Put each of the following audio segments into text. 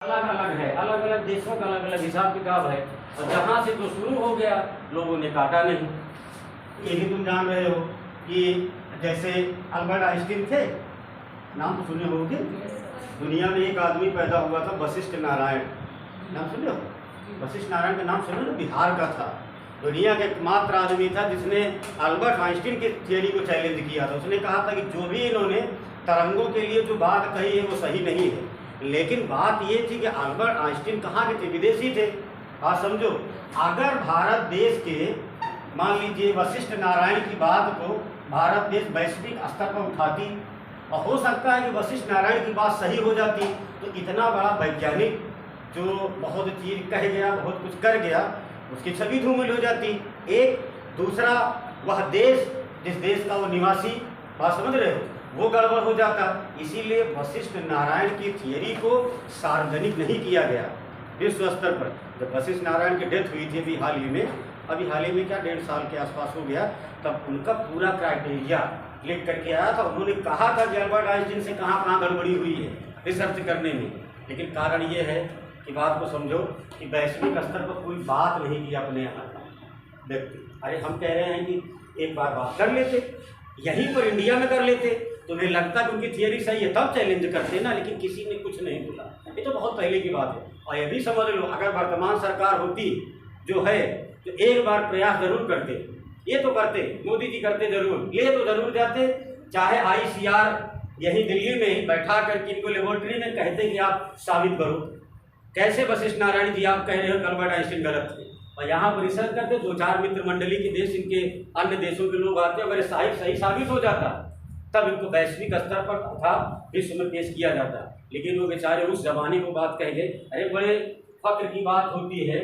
अलग अलग है, अलग अलग देशों का अलग अलग हिसाब किताब है, और जहाँ से तो शुरू हो गया लोगों ने काटा नहीं। ये भी तुम जान रहे हो कि जैसे अल्बर्ट आइंस्टीन थे, नाम तो सुने होगे। दुनिया में एक आदमी पैदा हुआ था वशिष्ठ नारायण, नाम सुने हो? वशिष्ठ नारायण का नाम सुनो ना, बिहार का था। दुनिया का एकमात्र आदमी था जिसने अल्बर्ट आइंस्टीन की थियरी को चैलेंज किया था। उसने कहा था कि जो भी इन्होंने तरंगों के लिए जो बात कही है वो सही नहीं है। लेकिन बात ये थी कि अल्बर्ट आइंस्टीन कहाँ के थे? विदेशी थे। आप समझो, अगर भारत देश के मान लीजिए वशिष्ठ नारायण की बात को भारत देश वैश्विक स्तर पर उठाती, और हो सकता है कि वशिष्ठ नारायण की बात सही हो जाती, तो इतना बड़ा वैज्ञानिक जो बहुत चीज कह गया, बहुत कुछ कर गया, उसकी छवि धूमिल हो जाती। एक दूसरा, वह देश जिस देश का वो निवासी, बात समझ रहे हो, वो गड़बड़ हो जाता। इसीलिए वशिष्ठ नारायण की थियरी को सार्वजनिक नहीं किया गया विश्व स्तर पर। जब वशिष्ठ नारायण की डेथ हुई थी अभी हाल ही में, क्या 1.5 साल के आसपास हो गया, तब उनका पूरा क्राइटेरिया लिख करके आया था। उन्होंने कहा था कि अल्बर्ट आइंस्टीन से कहाँ कहाँ गड़बड़ी हुई है रिसर्च करने में। लेकिन कारण ये है कि बात को समझो कि वैश्विक स्तर पर कोई बात नहीं की अपने यहाँ व्यक्ति। अरे हम कह रहे हैं कि एक बार बात कर लेते, यहीं पर इंडिया में कर लेते, तुम्हें लगता कि उनकी थियरी सही है तब चैलेंज करते ना, लेकिन किसी ने कुछ नहीं बोला। ये तो बहुत पहले की बात है। और ये भी समझ लो, अगर वर्तमान सरकार होती जो है तो एक बार प्रयास जरूर करते। ये तो करते, मोदी जी करते जरूर, ले तो जरूर जाते, चाहे ICR यही दिल्ली में ही बैठा कर इनको लेबोरेटरी में कहते कि आप साबित करो कैसे वशिष्ठ नारायण जी आप कह रहे हो कि अल्बर्ट आइंस्टीन गलत थे, और यहाँ पर रिसर्च करते। 2-4 मित्र मंडली के देश, इनके अन्य देशों के लोग आते, अगर सही साबित हो जाता तब इनको वैश्विक स्तर पर तथा विश्व में पेश किया जाता। लेकिन वो बेचारे उस जमाने को बात कह गए। अरे बड़े फक्र की बात होती है,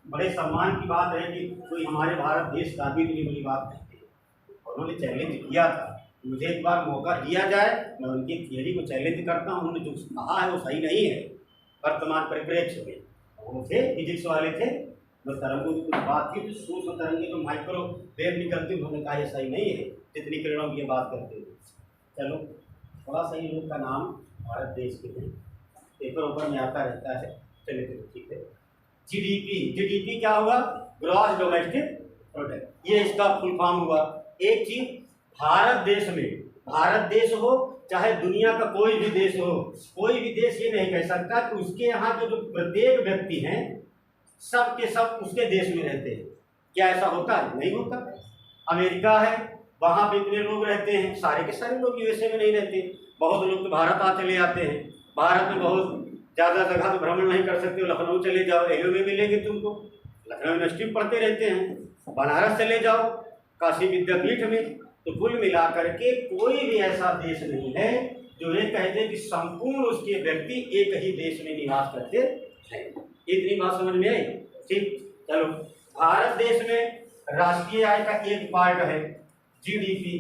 बड़े सम्मान की बात है कि कोई हमारे भारत देश का भी इतनी बड़ी बात कहते हैं। उन्होंने चैलेंज किया था, मुझे एक बार मौका दिया जाए, मैं उनकी थियरी को चैलेंज करता हूँ। उन्होंने जो कहा है वो सही नहीं है वर्तमान परिप्रेक्ष्य में। वो थे फिजिक्स वाले थे, जो तरंगों की कुछ बात की, सूक्ष्म तरंगे जो माइक्रो वेव निकलती, उन्होंने कहा ये सही नहीं है जितनी किरणों की बात करते हैं। चलो, थोड़ा सा इन लोग का नाम भारत देश के हैं, पेपर ऊपर में आता रहता है। चलिए ठीक है। GDP क्या हुआ? ग्रॉस डोमेस्टिक प्रोडक्ट, ये इसका फुल फॉर्म हुआ। एक चीज, भारत देश में, भारत देश हो चाहे दुनिया का कोई भी देश हो, कोई भी देश ये नहीं कह सकता कि उसके यहाँ के जो प्रत्येक व्यक्ति हैं सब के सब उसके देश में रहते हैं। क्या ऐसा होता है? नहीं होता। अमेरिका है, वहाँ पे इतने लोग रहते हैं, सारे के सारे लोग USA में नहीं रहते। बहुत लोग तो भारत चले आते हैं। भारत में बहुत ज़्यादा जगह तो भ्रमण नहीं कर सकते। लखनऊ चले जाओ, एरियो में मिलेंगे तुमको, लखनऊ यूनिवर्सिटी में पढ़ते रहते हैं। बनारस चले जाओ, काशी विद्यापीठ में। तो कुल मिलाकर के कोई भी ऐसा देश नहीं है जो ये कहते कि संपूर्ण उसके व्यक्ति एक ही देश में निवास करते हैं। इतनी बात समझ में आई? ठीक, चलो। भारत देश में राष्ट्रीय आय का एक पार्ट है GDP।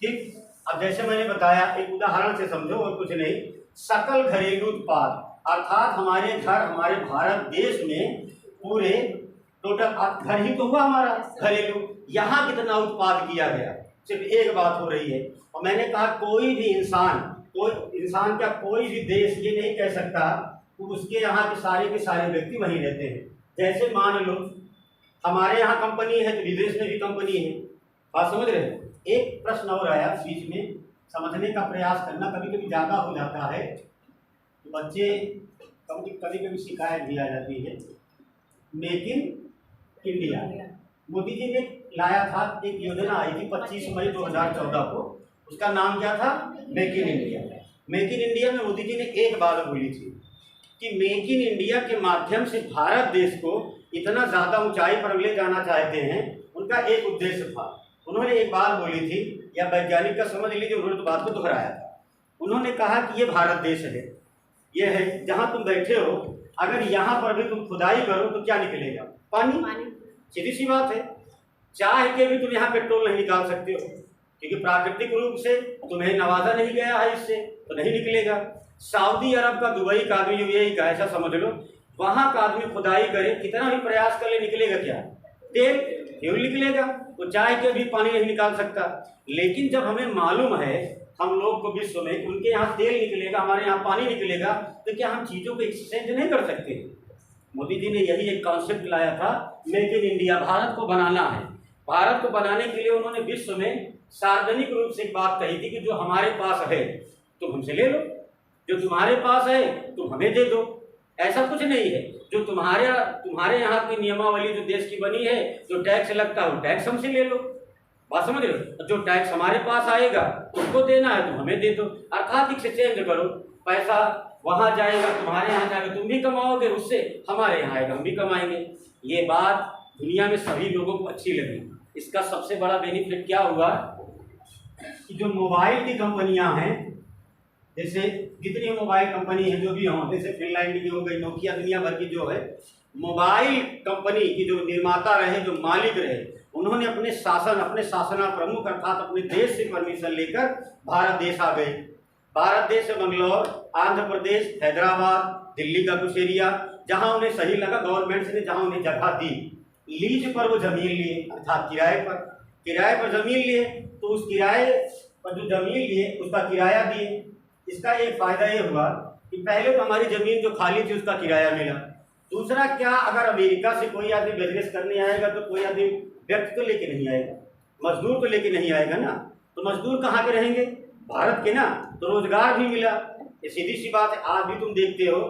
ठीक, अब जैसे मैंने बताया, एक उदाहरण से समझो और कुछ नहीं। सकल घरेलू उत्पाद, अर्थात हमारे घर, हमारे भारत देश में पूरे टोटल घर ही तो हुआ हमारा घरेलू, यहाँ कितना उत्पाद किया गया, सिर्फ एक बात हो रही है। और मैंने कहा कोई भी इंसान, कोई इंसान क्या कोई भी देश ये नहीं कह सकता कि उसके यहाँ के सारे व्यक्ति वहीं रहते हैं। जैसे मान लो हमारे यहाँ कंपनी है तो विदेश में भी कंपनी है। बात समझ रहे हो? एक प्रश्न और आया बीच में, समझने का प्रयास करना, कभी कभी ज़्यादा हो जाता है तो बच्चे कभी कभी शिकायत भी आ जाती है। Make in India, Modi ji ने लाया था, एक योजना आई थी 25 मई 2014 को, उसका नाम क्या था? Make in India. Make in India में मोदी जी ने एक बात बोली थी कि मेक इन इंडिया के माध्यम से भारत देश को इतना ज़्यादा ऊंचाई पर ले जाना चाहते हैं। उनका एक उद्देश्य था। उन्होंने एक बात बोली थी, या वैज्ञानिक का समझ लीजिए, उन्होंने तो बात को दोहराया था। उन्होंने कहा कि ये भारत देश है, ये है जहाँ तुम बैठे हो, अगर यहाँ पर भी तुम खुदाई करो तो क्या निकलेगा? पानी। सीधी सी बात है। चाह के भी तुम यहाँ पेट्रोल नहीं निकाल सकते हो, क्योंकि प्राकृतिक रूप से तुम्हें नवाजा नहीं गया है, इससे तो नहीं निकलेगा। सऊदी अरब का, दुबई का आदमी, UAE का, ऐसा समझ लो, वहाँ का आदमी खुदाई करे, कितना भी प्रयास कर ले, निकलेगा क्या? तेल, फ्यूल निकलेगा। तो चाय के भी पानी नहीं निकाल सकता। लेकिन जब हमें मालूम है हम लोग को विश्व में, उनके यहाँ तेल निकलेगा, हमारे यहाँ पानी निकलेगा, तो क्या हम चीज़ों को एक्सचेंज नहीं कर सकते? मोदी जी ने यही एक कॉन्सेप्ट लाया था, मेक इन इंडिया, भारत को बनाना है। भारत को बनाने के लिए उन्होंने विश्व में सार्वजनिक रूप से एक बात कही थी कि जो हमारे पास है तुम हमसे ले लो, जो तुम्हारे पास है तुम हमें दे दो। ऐसा कुछ नहीं है, जो तुम्हारे यहाँ की नियमावली जो देश की बनी है, जो टैक्स लगता है वो टैक्स हमसे ले लो, बात समझ रहे हो? जो टैक्स हमारे पास आएगा तुमको देना है, तुम हमें दे दो, अर्थात एक्सचेंज करो। पैसा वहाँ जाएगा, तुम्हारे यहाँ जाएगा, तुम भी कमाओगे, उससे हमारे यहाँ आएगा, हम भी कमाएंगे। ये बात दुनिया में सभी लोगों को अच्छी लगी। इसका सबसे बड़ा बेनिफिट क्या हुआ कि जो मोबाइल की कंपनियां हैं, जैसे जितनी मोबाइल कंपनी है जो भी हों, जैसे फिनलैंड की हो गई, नोकिया, दुनिया भर की जो है मोबाइल कंपनी की जो निर्माता रहे, जो मालिक रहे, उन्होंने अपने शासना प्रमुख अर्थात अपने देश से परमिशन लेकर भारत देश आ गए। भारत देश से बंगलौर, आंध्र प्रदेश, हैदराबाद, दिल्ली का कुछ एरिया, जहाँ उन्हें सही लगा गवर्नमेंट ने जहाँ उन्हें जगह दी, लीज पर वो जमीन लिए, अर्थात किराए पर जमीन लिए, तो उस किराए पर जो जमीन लिए उसका किराया दिए। इसका एक फ़ायदा ये हुआ कि पहले तो हमारी ज़मीन जो खाली थी उसका किराया मिला। दूसरा क्या, अगर अमेरिका से कोई आदमी बिजनेस करने आएगा तो कोई आदमी व्यक्ति तो लेके नहीं आएगा, मजदूर तो लेके नहीं आएगा ना, तो मजदूर कहाँ के रहेंगे? भारत के ना, तो रोजगार भी मिला। ये सीधी सी बात है। आज भी तुम देखते हो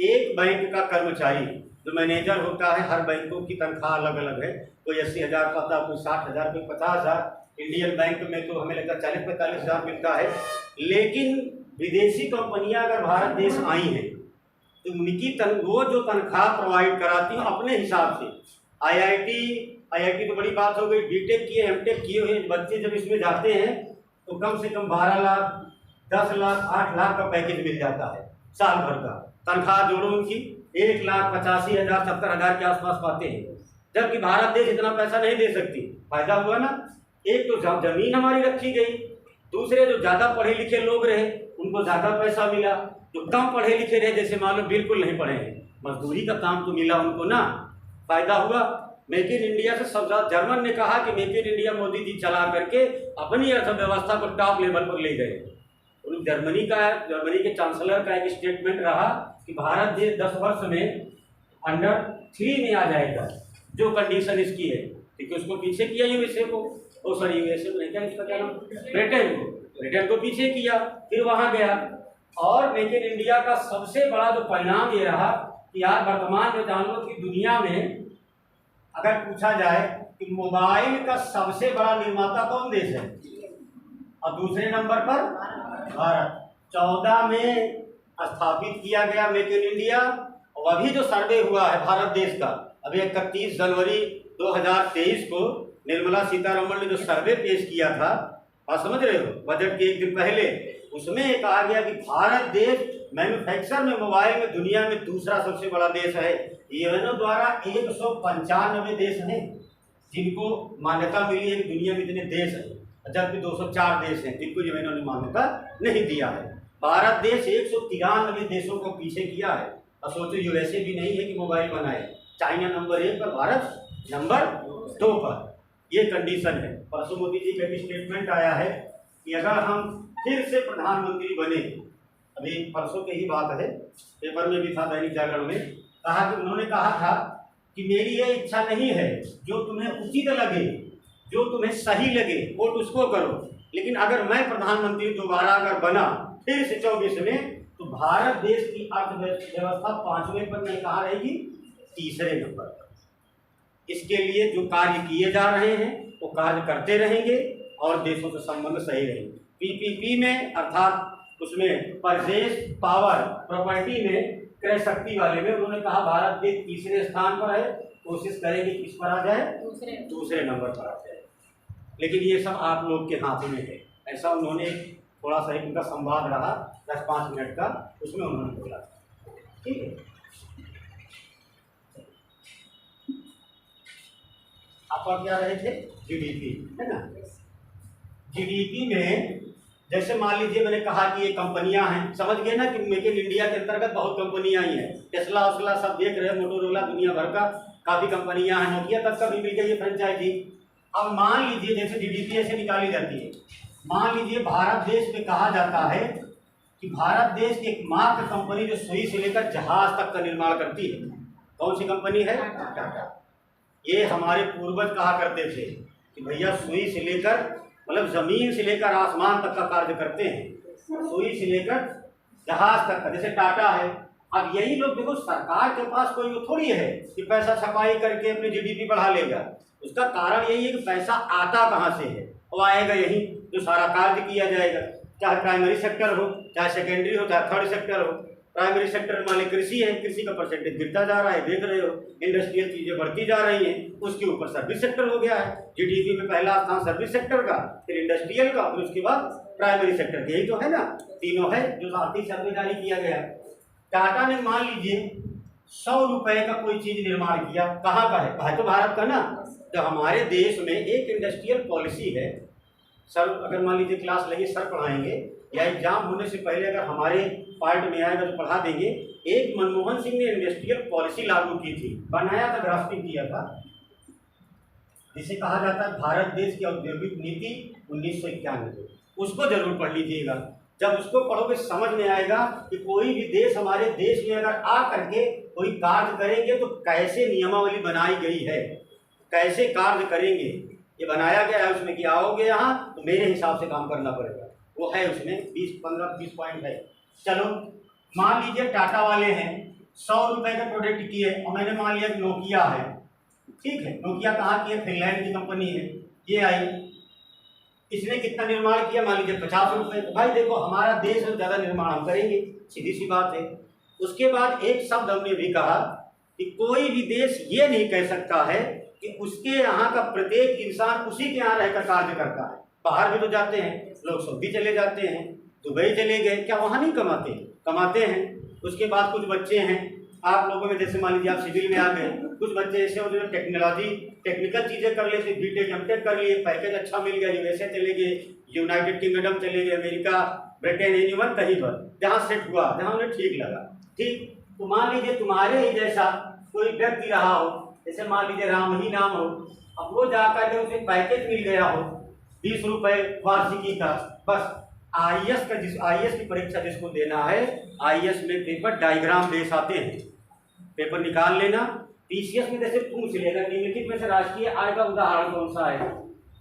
एक बैंक का कर्मचारी जो मैनेजर होता है, हर बैंकों की तनख्वाह अलग अलग है, कोई 80,000 पाता है, कोई 60,000, कोई 50,000। इंडियन बैंक में तो हमें लगता है 40-45,000 मिलता है। लेकिन विदेशी कंपनियां अगर भारत देश आई हैं तो उनकी वो जो तनख्वाह प्रोवाइड कराती हैं अपने हिसाब से। आईआईटी तो बड़ी बात हो गई, बीटेक किए, एमटेक किए हुए बच्चे जब इसमें जाते हैं तो कम से कम 12 लाख, 10 लाख, 8 लाख का पैकेज मिल जाता है साल भर का। तनख्वाह जोड़ो उनकी 1,85,000, 70,000 के आसपास पाते हैं, जबकि भारत देश इतना पैसा नहीं दे सकती। फायदा हुआ ना? एक तो जमीन हमारी रखी गई, दूसरे जो ज़्यादा पढ़े लिखे लोग रहे उनको ज़्यादा पैसा मिला, जो कम पढ़े लिखे रहे जैसे मान लो बिल्कुल नहीं पढ़े हैं, मजदूरी का काम तो मिला उनको ना, फायदा हुआ। मेक इन इंडिया से सब ज़्यादा जर्मन ने कहा कि make in India Modi ji चला करके अपनी अर्थव्यवस्था को टॉप लेवल पर ले गए। जर्मनी के चांसलर का एक स्टेटमेंट रहा कि भारत देश 10 वर्ष में अंडर 3 में आ जाएगा, जो कंडीशन इसकी है, क्योंकि उसको पीछे किया यूएसए को, यूएसए को नहीं, क्या इसका क्या नाम, ब्रिटेन को पीछे किया, फिर वहां गया। और मेक इन इंडिया का सबसे बड़ा जो परिणाम ये रहा कि आज वर्तमान में जान लो कि दुनिया में अगर पूछा जाए कि मोबाइल का सबसे बड़ा निर्माता कौन देश है, और दूसरे नंबर पर भारत। 14 में स्थापित किया गया मेक इन इंडिया, और अभी जो सर्वे हुआ है भारत देश का, अभी 31 जनवरी 2023 को निर्मला सीतारमण ने जो सर्वे पेश किया था, आप समझ रहे हो, बजट के एक दिन पहले, उसमें कहा गया कि भारत देश मैन्युफैक्चर में मोबाइल में दुनिया में दूसरा सबसे बड़ा देश है। यूएनओ द्वारा 195 देश हैं जिनको मान्यता मिली है कि दुनिया में इतने देश हैं, जबकि 204 देश हैं जिनको यूएनओ ने मान्यता नहीं दिया है। भारत देश 193 देशों को पीछे किया है। और सोचो यूएसए भी नहीं है कि मोबाइल बनाए, चाइना नंबर 1 पर, भारत नंबर 2 पर। ये कंडीशन है। परसों मोदी जी का एक स्टेटमेंट आया है कि अगर हम फिर से प्रधानमंत्री बने, अभी परसों की ही बात है, पेपर में भी था, दैनिक जागरण में कहा कि उन्होंने कहा था कि मेरी ये इच्छा नहीं है, जो तुम्हें उचित लगे, जो तुम्हें सही लगे वोट उसको करो, लेकिन अगर मैं प्रधानमंत्री दोबारा अगर बना फिर से 24 में, तो भारत देश की अर्थव्यवस्था 5वें पर नहीं, कहाँ रहेगी, 3रे नंबर पर। इसके लिए जो कार्य किए जा रहे हैं वो कार्य करते रहेंगे और देशों के संबंध सही रहेंगे। पीपीपी में अर्थात उसमें परचेज पावर प्रॉपर्टी में क्रय शक्ति वाले में उन्होंने कहा भारत देश 3रे स्थान पर है, कोशिश करेंगे किस पर आ जाए, दूसरे नंबर पर आ जाए। लेकिन ये सब आप लोग के हाथ में है। ऐसा उन्होंने थोड़ा सा उनका संवाद रहा 10-5 मिनट का, उसमें उन्होंने बोला, ठीक है। आपका क्या रहे थे, जीडीपी है ना। जीडीपी में जैसे मान लीजिए मैंने कहा कि ये कंपनियां हैं, समझ गए ना कि मेक इन इंडिया के अंतर्गत बहुत कंपनियां आई हैं, टेस्ला वस्ला सब देख रहे हैं, मोटोरोला, दुनिया भर का काफ़ी कंपनियां हैं, नोकिया तक का भी मिल गई है फ्रेंचाइजी। अब मान लीजिए जैसे जीडीपी ऐसे निकाली जाती है मान लीजिए भारत देश में कहा जाता है कि भारत देश की एकमात्र कंपनी जो सुई से लेकर जहाज तक का निर्माण करती है, कौन सी कंपनी है? टाटा। ये हमारे पूर्वज कहा करते थे कि भैया सुई से लेकर मतलब जमीन से लेकर आसमान तक का कार्य करते हैं, सुई से लेकर जहाज तक का, जैसे टाटा है। अब यही लोग देखो, सरकार के पास कोई वो थोड़ी है कि पैसा छपाई करके अपनी जीडीपी बढ़ा लेगा। उसका कारण यही है कि पैसा आता कहाँ से है, वो आएगा यही जो सारा कार्य किया जाएगा, चाहे प्राइमरी सेक्टर हो, चाहे सेकेंडरी हो, चाहे थर्ड सेक्टर हो। प्राइमरी सेक्टर मान लीजिए कृषि है, कृषि का परसेंटेज गिरता जा रहा है, देख रहे हो। इंडस्ट्रियल चीज़ें बढ़ती जा रही हैं, उसके ऊपर सर्विस सेक्टर हो गया है। जीडीपी में पहला स्थान सर्विस सेक्टर का, फिर इंडस्ट्रियल का, फिर उसके बाद प्राइमरी सेक्टर का। यही तो है ना, तीनों है जो आर्थिक सर्वे जारी किया गया है। टाटा ने मान लीजिए 100 रुपए का कोई चीज़ निर्माण किया, कहाँ का है तो भारत का ना। जब हमारे देश में एक इंडस्ट्रियल पॉलिसी है, सर अगर मान लीजिए क्लास लगी, सर पढ़ाएंगे या एग्जाम होने से पहले अगर हमारे पार्ट में आएगा तो पढ़ा देंगे। एक मनमोहन सिंह ने इंडस्ट्रियल पॉलिसी लागू की थी, बनाया था, ड्राफ्टिंग किया था, जिसे कहा जाता है भारत देश की औद्योगिक नीति 1991। उसको जरूर पढ़ लीजिएगा। जब उसको पढ़ोगे समझ में आएगा कि कोई भी देश हमारे देश में अगर आ करके कोई कार्य करेंगे तो कैसे नियमावली बनाई गई है, कैसे कार्य करेंगे, ये बनाया गया है उसमें कि आओगे यहाँ तो मेरे हिसाब से काम करना पड़ेगा। वो है उसमें 15-20 पॉइंट है। चलो मान लीजिए टाटा वाले हैं, 100 रुपए का प्रोडक्ट किए और मैंने मान लिया कि नोकिया है, ठीक है। नोकिया कहाँ की है? फिनलैंड की कंपनी है। ये आई, इसने कितना निर्माण किया? मान लीजिए 50 रुपये। भाई देखो हमारा देश में ज़्यादा निर्माण हम करेंगे, सीधी सी बात है। उसके बाद एक शब्द हमने भी कहा कि कोई भी देश ये नहीं कह सकता है कि उसके यहाँ का प्रत्येक इंसान उसी के यहाँ रहकर कार्य करता है। बाहर भी तो जाते हैं लोग, सऊदी चले जाते हैं, दुबई चले गए, क्या वहाँ नहीं कमाते? कमाते हैं। उसके बाद कुछ बच्चे हैं आप लोगों में, जैसे मान लीजिए आप सिविल में आ गए, कुछ बच्चे ऐसे होते हैं टेक्निकल चीज़ें कर लेते, बीटेक एमटेक कर लिए, पैकेज अच्छा मिल गया, यूएसए चले गए, यूनाइटेड किंगडम चले गए, अमेरिका, ब्रिटेन, एनीवन कहीं पर जहाँ सेट हुआ, जहाँ उन्हें ठीक लगा, ठीक। तो मान लीजिए तुम्हारे ही जैसा कोई व्यक्ति रहा हो, जैसे मान लीजिए राम ही नाम हो, अब वो जाकर के उसे पैकेज मिल गया हो 20 रुपये वार्षिकी का, बस आईएएस का, आईएएस की परीक्षा जिसको देना है, आईएएस में पेपर डायग्राम बेस आते हैं, पेपर निकाल लेना। पीसीएस में जैसे पूछ लेगा निम्नलिखित में से राष्ट्रीय आय का उदाहरण कौन सा है,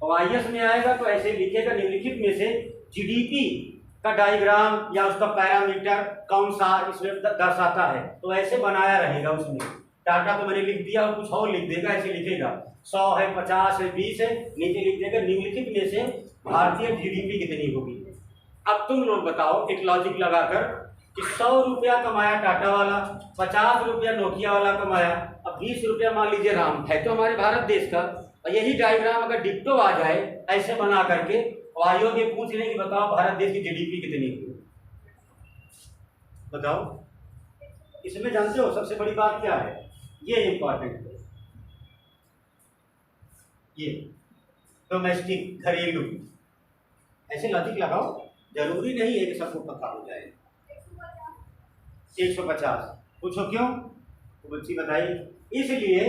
और आईएएस में आएगा तो ऐसे लिखेगा निम्नलिखित में से जीडीपी का डायग्राम या उसका पैरामीटर कौन सा इसमें दर्शाता है, तो ऐसे बनाया रहेगा उसमें। टाटा तो मैंने लिख दिया और कुछ और लिख देगा, ऐसे लिखेगा 100 है, 50 है, 20 है, नीचे लिख देगा निम्नलिखित में से भारतीय जीडीपी कितनी होगी। अब तुम लोग बताओ एक लॉजिक लगाकर कि 100 रुपया कमाया टाटा वाला, 50 रुपया नोकिया वाला कमाया, अब 20 रुपया मान लीजिए राम है तो हमारे भारत देश का, और यही डायग्राम अगर डिक्टो आ जाए ऐसे बना करके और आयोग ये पूछ लें कि बताओ भारत देश की जीडीपी कितनी हुई, बताओ। इसमें जानते हो सबसे बड़ी बात क्या है, ये इंपॉर्टेंट है, ये डोमेस्टिक घरेलू, ऐसे लॉजिक लगाओ। जरूरी नहीं है कि सबको पता हो जाए। 150 पूछो क्यों, तो बच्ची बताइए। इसलिए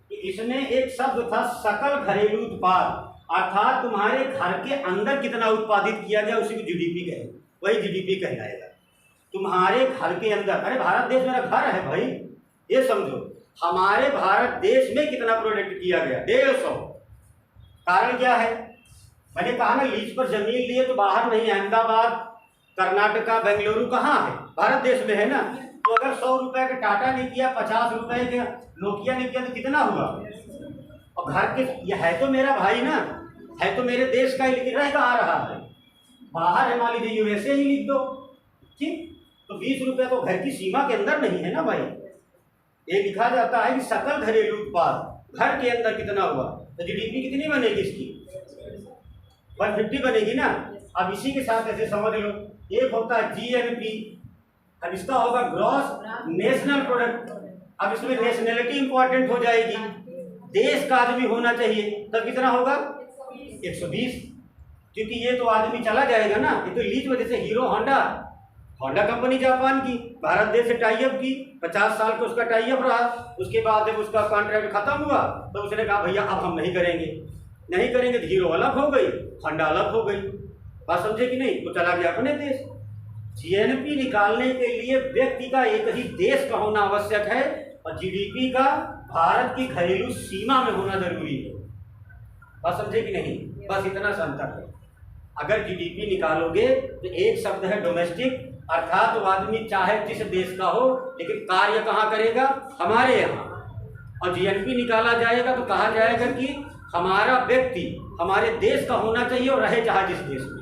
कि इसमें एक शब्द था सकल घरेलू उत्पाद, अर्थात तुम्हारे घर के अंदर कितना उत्पादित किया गया उसी को जीडीपी कहे, वही जीडीपी कहलाएगा। तुम्हारे घर के अंदर, अरे भारत देश मेरा घर है भाई, ये समझो हमारे भारत देश में कितना प्रोडक्ट किया गया, 150। कारण क्या है, मैंने कहा ना लीज पर जमीन लिए तो बाहर नहीं, अहमदाबाद, कर्नाटका, बेंगलुरु कहाँ है, भारत देश में है ना। तो अगर 100 रुपए का टाटा ने किया, 50 रुपए के नोकिया ने किया तो कितना हुआ। और घर के, ये है तो मेरा भाई ना, है तो मेरे देश का ही, लेकिन रह कहाँ रहा है, बाहर है, मान लीजिए यूएसए ही लिख दो, ठीक। तो 20 रुपये तो घर की सीमा के अंदर नहीं है ना भाई। ये लिखा जाता है कि सकल घरेलू उत्पाद घर के अंदर कितना हुआ, तो जीडीपी कितनी बनेगी इसकी, 150 बनेगी ना। अब इसी के साथ ऐसे समझ लो, एक होता है जीएनपी, अब इसका होगा ग्रॉस नेशनल प्रोडक्ट। अब इसमें नेशनलिटी इंपॉर्टेंट हो जाएगी, देश का आदमी होना चाहिए, तब कितना होगा 120, क्योंकि ये तो आदमी चला जाएगा ना। ये तो लीज वजह से हीरो होंडा कंपनी जापान की भारत देश से टाई अप की, 50 साल का उसका टाई अप रहा। उसके बाद जब उसका कॉन्ट्रैक्ट खत्म हुआ तो उसने कहा भैया अब हम नहीं करेंगे तो हीरो अलग हो गई, होंडा अलग हो गई। बात समझे कि नहीं? तो चला गया अपने देश। जीएनपी निकालने के लिए व्यक्ति का एक ही देश का होना आवश्यक है और जीडीपी का भारत की घरेलू सीमा में होना जरूरी है। बात समझे कि नहीं? बस इतना सा अंतर है। अगर जीडीपी निकालोगे तो एक शब्द है डोमेस्टिक, अर्थात वो आदमी चाहे जिस देश का हो लेकिन कार्य कहाँ करेगा? हमारे यहाँ। और जीएनपी निकाला जाएगा तो कहा जाएगा कि हमारा व्यक्ति हमारे देश का होना चाहिए और रहे चाहे जिस देश में।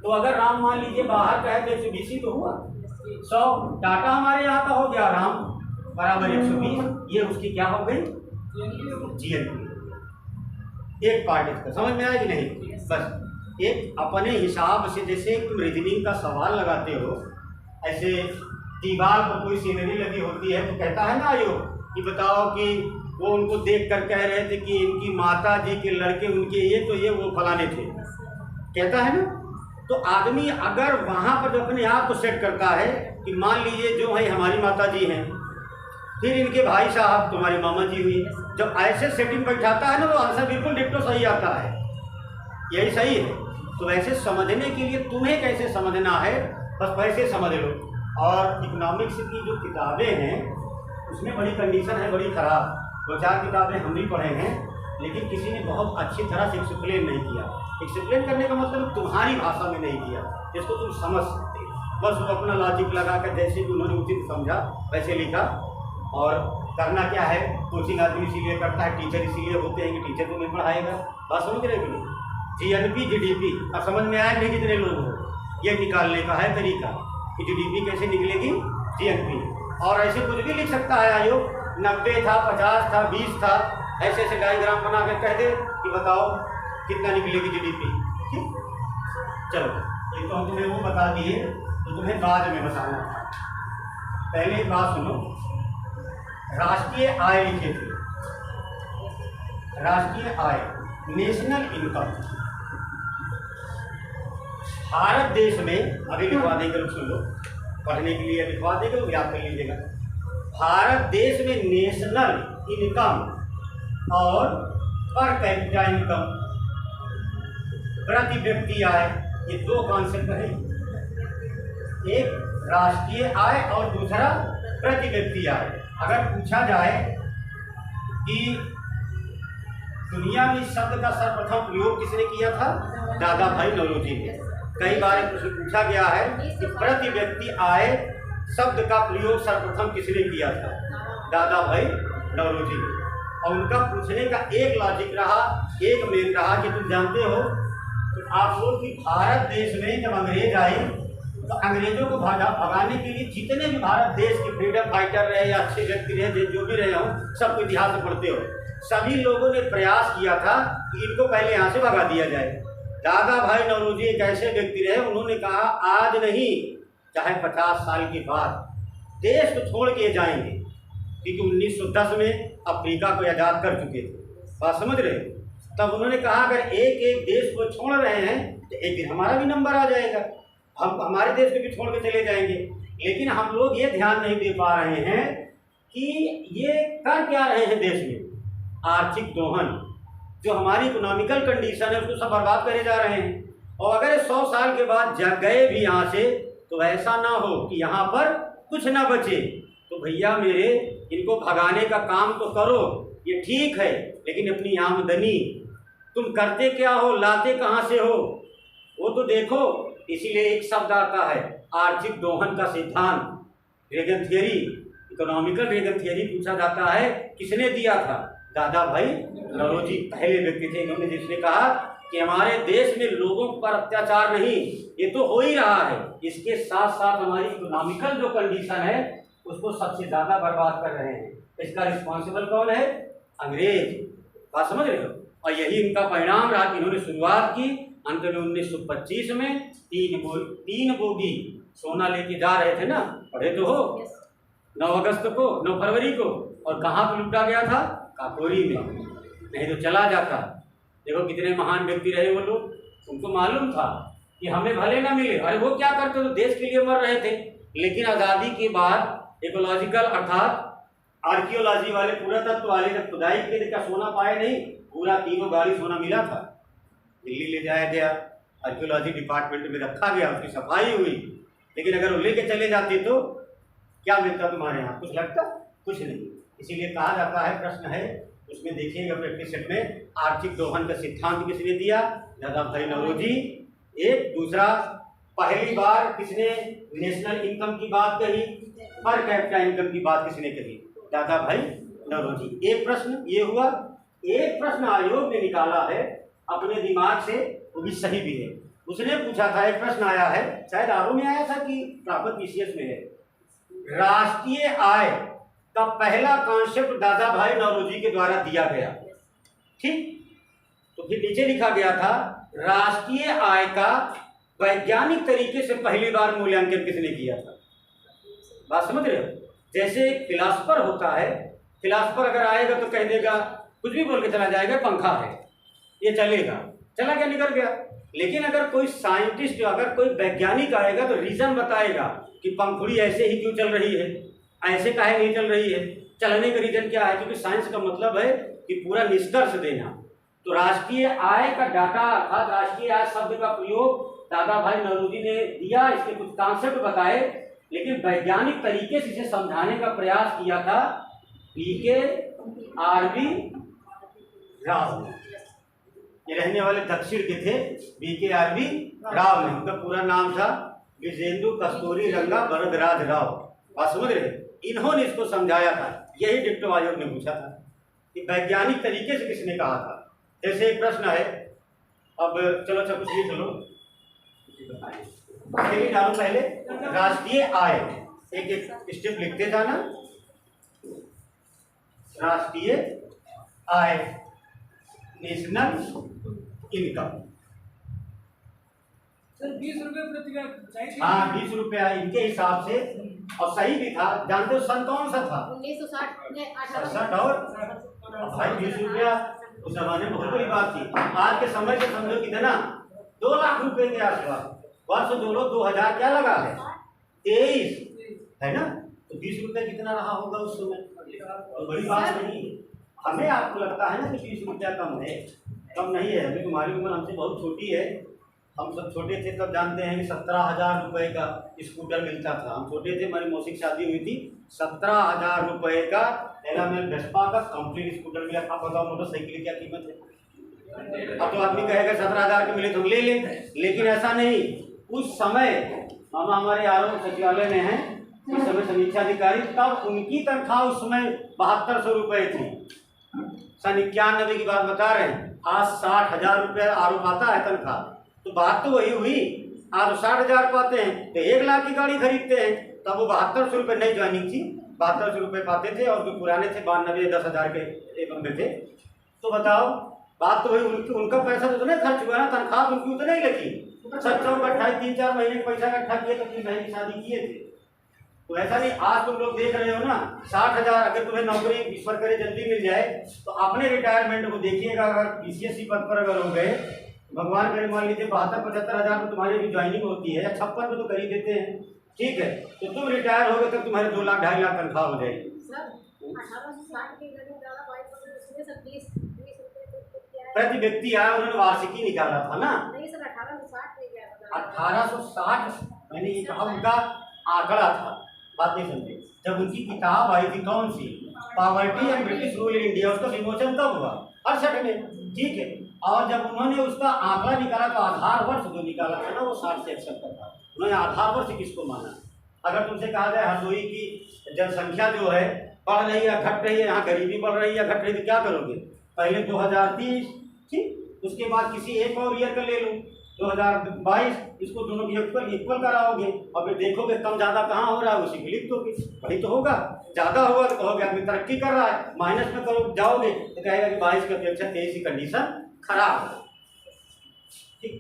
तो अगर राम मान लीजिए बाहर का है तो 120 तो हुआ, 100 टाटा हमारे यहाँ का हो गया, राम बराबर 120, ये उसकी क्या हो गई? जीएनपी। एक पार्ट इसका समझ में आया कि नहीं? बस एक अपने हिसाब से, जैसे तुम रीजनिंग का सवाल लगाते हो, ऐसे दीवार पर कोई सीनरी लगी होती है तो कहता है ना आयोग कि बताओ कि वो उनको देख कर कह रहे थे कि इनकी माता जी के लड़के उनके ये तो ये वो फलाने थे, कहता है ना। तो आदमी अगर वहाँ पर जो अपने आप को सेट करता है कि मान लीजिए जो है हमारी माता जी हैं, फिर इनके भाई साहब तुम्हारी मामा जी हुई, जब ऐसे सेटिंग बैठाता है ना तो आंसर बिल्कुल डिट्टो सही आता है, यही सही है। तो वैसे समझने के लिए तुम्हें कैसे समझना है, बस वैसे समझ लो। और इकोनॉमिक्स की जो किताबें हैं उसमें बड़ी कंडीशन है, बड़ी ख़राब। 2-4 किताबें हम भी पढ़े हैं लेकिन किसी ने बहुत अच्छी तरह से एक्सप्लेन नहीं किया। एक्सप्लेन करने का मतलब तुम्हारी भाषा में नहीं किया जिसको तुम समझ सकते। बस वो अपना लॉजिक लगा कर जैसे कि उन्होंने उचित समझा वैसे लिखा। और करना क्या है, कोचिंग आदमी इसीलिए करता है, टीचर इसीलिए होते हैं कि टीचर तुम्हें पढ़ाएगा। बात समझ रहे कि नहीं? जीएनपी जीडीपी अब समझ में आया नहीं? जितने लोग हो ये निकालने का है तरीका कि जीडीपी कैसे निकलेगी, जीएनपी। और ऐसे कुछ भी लिख सकता है आयोग, 90 था, 50 था, 20 था, ऐसे ऐसे डायग्राम बना कर कह दे कि बताओ कितना निकलेगी जीडीपी। ठीक, चलो ये तो हम तुम्हें वो बता दिए, तो तुम्हें बाद में बताना था। पहले एक बात सुनो, राष्ट्रीय आय लिखे थे, राष्ट्रीय आय, नेशनल इनकम। भारत देश में, अभी लिखवा देंगे, सुन लो, पढ़ने के लिए लिखवा देंगे तो याद कर लीजिएगा। भारत देश में नेशनल इनकम और पर कैपिटा इनकम, प्रति व्यक्ति आय, ये दो कॉन्सेप्ट हैं। एक राष्ट्रीय आय और दूसरा प्रति व्यक्ति आय। अगर पूछा जाए कि दुनिया में इस शब्द का सर्वप्रथम प्रयोग किसने किया था? दादा भाई नौरोजी ने। कई बार प्रश्न पूछा गया है कि प्रति व्यक्ति आय शब्द का प्रयोग सर्वप्रथम किसने किया था? दादा भाई नौरोजी ने। और उनका पूछने का एक लॉजिक रहा, एक मेन रहा कि तुम जानते हो तो आप लोग कि भारत देश में जब अंग्रेज आए तो अंग्रेजों को भगाने के लिए जितने भी भारत देश के फ्रीडम फाइटर रहे या अच्छे व्यक्ति रहे, जो भी रहे हों, सबको इतिहास में पढ़ते हो, सभी लोगों ने प्रयास किया था कि इनको पहले यहाँ से भगा दिया जाए। दादा भाई नौरोजी एक ऐसे व्यक्ति रहे, उन्होंने कहा आज नहीं चाहे 50 साल के बाद देश को छोड़ के जाएंगे, क्योंकि 1910 में अफ्रीका को आज़ाद कर चुके थे। बात समझ रहे? तब उन्होंने कहा अगर एक एक देश को छोड़ रहे हैं तो एक दिन हमारा भी नंबर आ जाएगा, हम हमारे देश को भी छोड़ के चले जाएंगे। लेकिन हम लोग ये ध्यान नहीं दे पा रहे हैं कि ये कर क्या रहे हैं देश में, आर्थिक दोहन, जो हमारी इकोनॉमिकल कंडीशन है उसको सब बर्बाद करे जा रहे हैं। और अगर 100 साल के बाद गए भी यहाँ से तो ऐसा ना हो कि यहाँ पर कुछ ना बचे। तो भैया मेरे, इनको भगाने का काम तो करो, ये ठीक है, लेकिन अपनी आमदनी तुम करते क्या हो, लाते कहाँ से हो, वो तो देखो। इसीलिए एक शब्द आता है आर्थिक दोहन का सिद्धांत, dragon theory, economical dragon theory पूछा जाता है किसने दिया था? दादा भाई नौरोजी पहले व्यक्ति थे इन्होंने जिसने कहा कि हमारे देश में लोगों पर अत्याचार नहीं, ये तो हो ही रहा है, इसके साथ साथ हमारी इकोनॉमिकल जो कंडीशन है उसको सबसे ज़्यादा बर्बाद कर रहे हैं। इसका रिस्पॉन्सिबल कौन है? अंग्रेज। बात समझ रहे हो? और यही इनका परिणाम रहा कि इन्होंने शुरुआत की, अंत में 1925 में 3 बोगी सोना लेके जा रहे थे ना, पढ़े तो हो, 9 अगस्त को, 9 फरवरी को, और कहाँ पर लुटा गया था? काकोरी में, नहीं तो चला जाता। देखो कितने महान व्यक्ति रहे वो लोग, उनको मालूम था कि हमें भले ना मिले, अरे वो क्या करते तो देश के लिए मर रहे थे। लेकिन आज़ादी के बाद इकोलॉजिकल अर्थात आर्कियोलॉजी वाले, पुरातत्व वाले जब खुदाई किए क्या सोना पाए नहीं, पूरा 3 गाड़ी सोना मिला था, दिल्ली ले जाया गया, आर्कियोलॉजी डिपार्टमेंट में रखा गया, उसकी सफाई हुई, लेकिन अगर वो लेके चले जाते तो क्या मिलता तुम्हारे यहाँ? कुछ लगता? कुछ नहीं। इसीलिए कहा जाता है, प्रश्न है उसमें देखिएगा प्रैक्टिस सेट में, आर्थिक दोहन का सिद्धांत किसने दिया? दादा भाई नौरोजी। एक दूसरा, पहली बार किसने नेशनल इनकम की बात कही, पर कैपिटा इनकम की बात किसने कही? दादा भाई नौरोजी। एक प्रश्न ये हुआ। एक प्रश्न आयोग ने निकाला है अपने दिमाग से, वो भी सही भी है। उसने पूछा था, एक प्रश्न आया है, शायद आरओ में आया था कि प्राप्त पीसीएस में है, राष्ट्रीय आय का पहला कॉन्सेप्ट दादा भाई नौरोजी के द्वारा दिया गया। ठीक, तो फिर नीचे लिखा गया था, राष्ट्रीय आय का वैज्ञानिक तरीके से पहली बार मूल्यांकन किसने किया था? बात समझ रहे हो? जैसे एक फिलासफर होता है, फिलासफर अगर आएगा तो कह देगा, कुछ भी बोल के चला जाएगा, पंखा है, ये चलेगा, चला गया, निकल गया। लेकिन अगर कोई साइंटिस्ट, अगर कोई वैज्ञानिक आएगा तो रीजन बताएगा कि पंखुड़ी ऐसे ही क्यों चल रही है, ऐसे काहे नहीं चल रही है, चलने का रीजन क्या है, क्योंकि साइंस का मतलब है कि पूरा निष्कर्ष देना। तो राष्ट्रीय आय का डाटा अर्थात राष्ट्रीय आय शब्द का प्रयोग दादा भाई नौरोजी ने दिया, इसके कुछ कॉन्सेप्ट बताए, लेकिन वैज्ञानिक तरीके से इसे समझाने का प्रयास किया था BKRB राव। ये रहने वाले दक्षिण के थे, BKRB राव ने, उनका पूरा नाम था विजेंदु कस्तूरी रंगा वरदराज राव। बात समझ रहे? इन्होंने इसको समझाया था। यही डिप्टो आयोग ने पूछा था कि वैज्ञानिक तरीके से किसने कहा था। जैसे एक प्रश्न है, अब चलो सब कुछ लिख लो, डालो पहले राष्ट्रीय आय, एक एक स्टेप लिखते जाना। राष्ट्रीय आय, नेशनल इनकम, सर 20 रुपये प्रति व्यक्ति। हाँ 20 रुपया इनके हिसाब से, और सही भी था। जानते हो सन कौन सा था? 1960 और भाई 20 रुपया उस जमाने में बहुत बड़ी बात थी। आज के समय से समझो कितना, 2 लाख रुपए के आसपास। वर्ष 2000 क्या लगा है? 23 है ना? तो 20 रुपये कितना रहा होगा उस समय? तो बड़ी बात नहीं है। हमें आपको लगता है ना कि 20 रुपया कम है, कम नहीं है। अभी तुम्हारी उम्र हमसे बहुत छोटी है, हम सब छोटे थे तब जानते हैं कि 17,000 रुपये का स्कूटर मिलता था। हम छोटे थे, हमारी मौसी की शादी हुई थी, 17,000 रुपये का एलामेल वेस्पा का कंप्लीट स्कूटर मिला। आप बताओ मोटरसाइकिल की क्या कीमत है? अब तो आदमी कहेगा 17,000 के मिले तो हम ले लें, लेकिन ऐसा नहीं। उस समय मामा हमारे आरोप सचिवालय में हैं, इस समय समीक्षा अधिकारी, तब उनकी तनख्वाह उस समय 7200 रुपये थी। सन 91 की बात बता रहे हैं। आज 60,000 रुपये आरोप आता है तनख्वाह। तो बात तो वही हुई, आज 60,000 पाते हैं तो 1 लाख की गाड़ी खरीदते हैं। तब वो 7200 रुपये नई ज्वाइनिंग थी, 7200 रुपये पाते थे, और जो पुराने थे 92 10,000 के एकम में थे। तो बताओ, बात तो वही, उनका पैसा तो नहीं खर्च हुआ ना, तनख्वाह उनकी उतनी ही लगी। 3-4 महीने का पैसा इकट्ठा किए तो अपनी बहन की शादी किए थे। तो ऐसा नहीं, आज तुम लोग देख रहे हो ना 60,000, अगर तुम्हें नौकरी ईश्वर करे जल्दी मिल जाए तो अपने रिटायरमेंट को देखिएगा। अगर PCSC पद पर अगर हो गए, भगवान करे मान लीजिए 72-75 हज़ार में तुम्हारी भी ज्वाइनिंग होती है, 56 में तो कर ही देते हैं, ठीक है, तो तुम रिटायर हो गए तब तुम्हारे 2 लाख 2.5 लाख तनख्वाह हो जाएगी। प्रति व्यक्ति आया, उन्होंने वार्षिकी निकाला था ना, 1860 मैंने ये कहा, उनका आंकड़ा था। बात नहीं समझे? जब उनकी किताब आई थी, कौन सी, poverty and British rule in India, उसका विमोचन कब हुआ? 68 में, ठीक है। और जब उन्होंने उसका आंकड़ा निकाला तो आधार वर्ष जो निकाला था ना, वो 60 से 61 तक था। उन्होंने आधार वर्ष किसको माना? अगर तुमसे कहा जाए हरदोई की जनसंख्या जो है बढ़ रही है घट रही है, यहाँ गरीबी बढ़ रही है घट रही है, तो क्या करोगे? पहले 2030, ठीक, उसके बाद किसी एक और ईयर का ले लो 2022, इसको दोनों की इक्वल कराओगे, और फिर देखोगे कम ज़्यादा कहाँ हो रहा है, उसी को लिख दोगे, वही तो होगा। ज़्यादा होगा तो कहोगे आदमी तरक्की कर रहा है, माइनस में करो जाओगे तो कहेगा कि 22 की अपेक्षा 23 की कंडीशन खराब है। ठीक,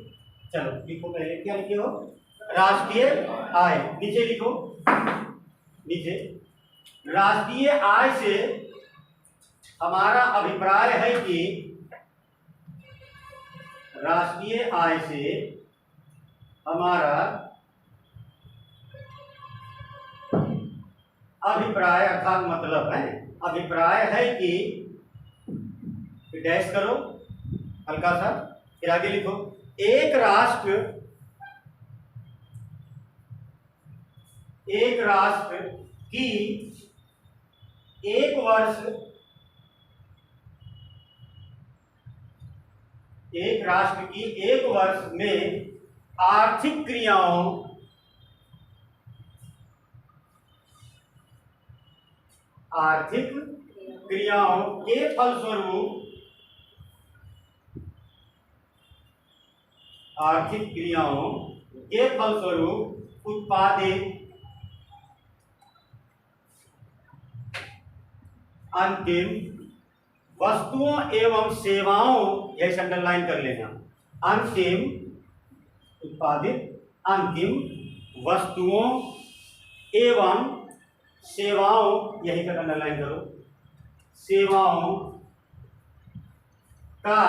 चलो लिखो, पहले क्या लिखे हो? राष्ट्रीय आय, नीचे लिखो, नीचे राष्ट्रीय आय से हमारा अभिप्राय है कि राष्ट्रीय आय से हमारा अभिप्राय अर्थात मतलब है, अभिप्राय है कि डैश करो हल्का सा, फिर आगे लिखो एक राष्ट्र की एक वर्ष में आर्थिक क्रियाओं के फलस्वरूप उत्पादित अंतिम वस्तुओं एवं सेवाओं, यह अंडरलाइन कर लेना, अंतिम वस्तुओं एवं सेवाओं, यही तक अंडरलाइन करो, सेवाओं का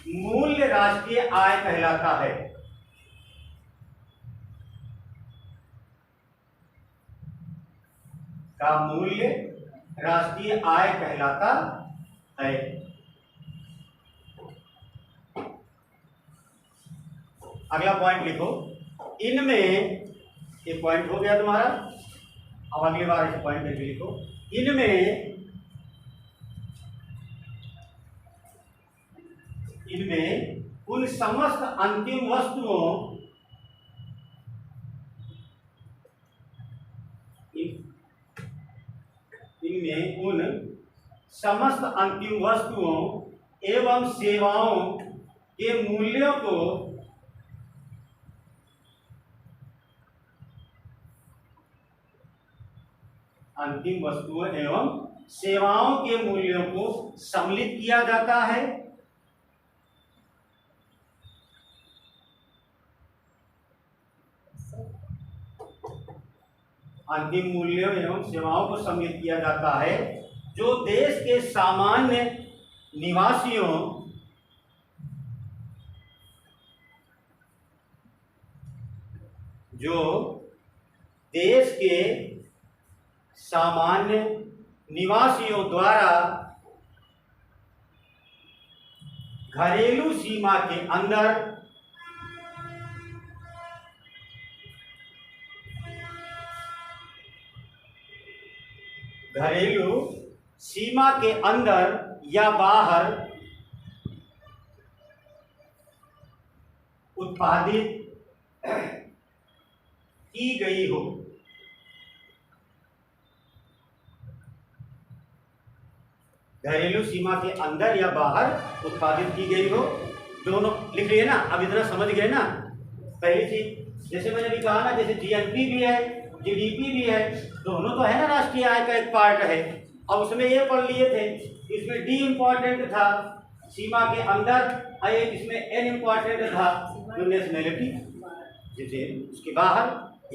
मूल्य राष्ट्रीय आय कहलाता है। का मूल्य राष्ट्रीय आय कहलाता है। अगला पॉइंट लिखो, इनमें, ये पॉइंट हो गया तुम्हारा, अब अगली बार इसे पॉइंट करके लिखो। इनमें उन समस्त अंतिम वस्तुओं एवं सेवाओं के मूल्यों को सम्मिलित किया जाता है। अंतिम मूल्यों एवं सेवाओं को सम्मिलित किया जाता है जो देश के सामान्य निवासियों द्वारा घरेलू सीमा के अंदर या बाहर उत्पादित की गई हो। घरेलू सीमा के अंदर या बाहर उत्पादित की गई हो, दोनों लिख लिए ना। अब इतना समझ गए ना। पहली चीज जैसे मैंने भी कहा ना, जैसे जीएनपी भी है, जीडीपी भी है, दोनों तो है ना, राष्ट्रीय आय का एक पार्ट है। और उसमें ये पढ़ लिए थे, इसमें डी इम्पोर्टेंट था सीमा के अंदर, और इसमें एन इम्पोर्टेंट था जो नेशनैलिटी, जैसे उसके बाहर।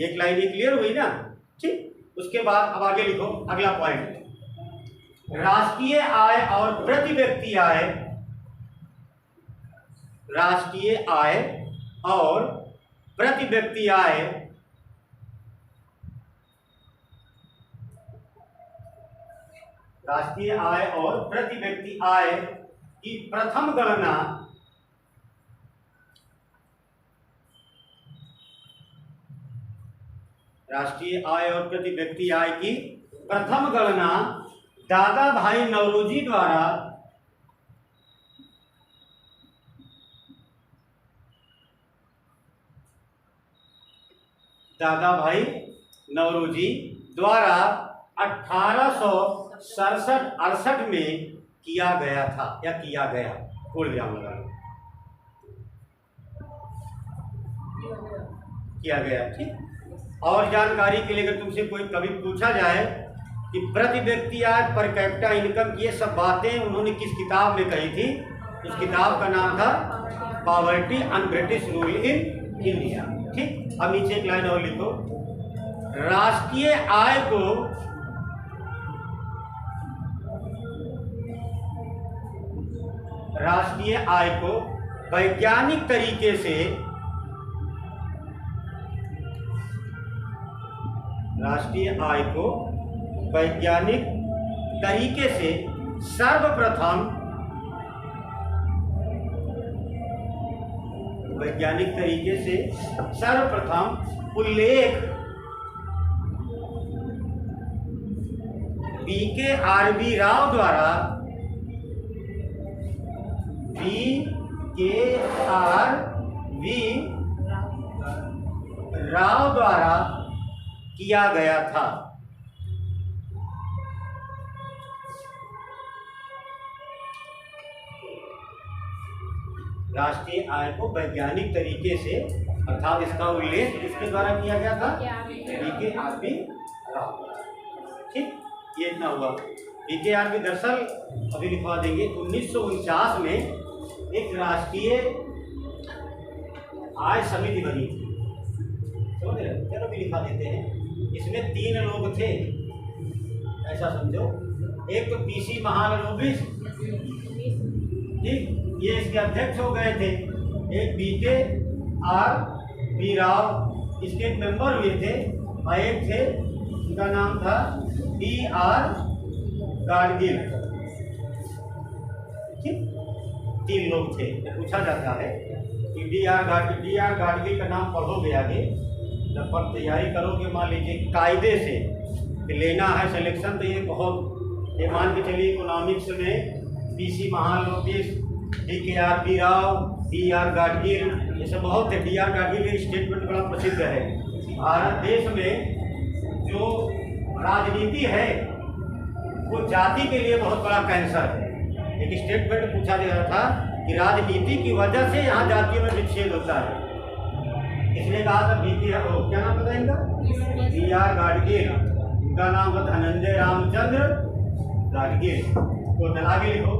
एक लाइन ये क्लियर हुई ना, ठीक। उसके बाद अब आगे लिखो अगला पॉइंट, राष्ट्रीय आय और प्रति व्यक्ति आय। राष्ट्रीय आय और प्रति व्यक्ति आय राष्ट्रीय आय और प्रति व्यक्ति आय की प्रथम गणना राष्ट्रीय आय और प्रति व्यक्ति आय की प्रथम गणना दादा भाई नौरोजी द्वारा दादा भाई नौरोजी द्वारा 1867-68 में किया गया था, या किया गया, खोल दिया किया गया, ठीक। और जानकारी के लिए अगर तुमसे कोई कभी पूछा जाए कि प्रति व्यक्ति आय, पर कैपिटा इनकम की ये सब बातें उन्होंने किस किताब में कही थी, उस किताब का नाम था poverty and British rule in India, ठीक। अब नीचे एक लाइन और लिखो, राष्ट्रीय आय को वैज्ञानिक तरीके से वैज्ञानिक तरीके से सर्वप्रथम उल्लेख BKRB राव द्वारा राव द्वारा किया गया था। राष्ट्रीय आय को वैज्ञानिक तरीके से अर्थात इसका उल्लेख किसके द्वारा किया गया था? BKRB राव। ठीक, ये इतना हुआ। BKRB दरअसल अभी लिखवा देंगे 1949 में एक राष्ट्रीय आय समिति बनी थी, समझ रहे? चलो भी लिखा देते हैं। इसमें 3 लोग थे, ऐसा समझो। एक तो PC महालनोबिस, ठीक, ये इसके अध्यक्ष हो गए थे। एक BKRB राव स्टेट मेंबर हुए थे, और एक थे, उनका नाम था DR गाडगिल। ठीक, 3 लोग थे। पूछा जाता है कि DR गाडगिल का नाम पढ़ोगे आगे, जब पर तैयारी करोगे, मान लीजिए कायदे से लेना है सिलेक्शन, तो ये बहुत, ये मान के चलिए इकोनॉमिक्स में PC Mahalanobis, BKRB Rao, DR Gadgil, ये सब बहुत है। DR गाडगिल का स्टेटमेंट बड़ा प्रसिद्ध है। भारत देश में जो राजनीति है वो जाति के लिए बहुत बड़ा कैंसर है। एक स्टेटमेंट पूछा गया था कि राजनीति की वजह से यहाँ जातियों में विच्छेद होता है। इसने कहा था क्या नाम पता इनका? DR गाडगिल। इनका नाम था धनंजय रामचंद्र गाडगिल। तो आगे लिखो।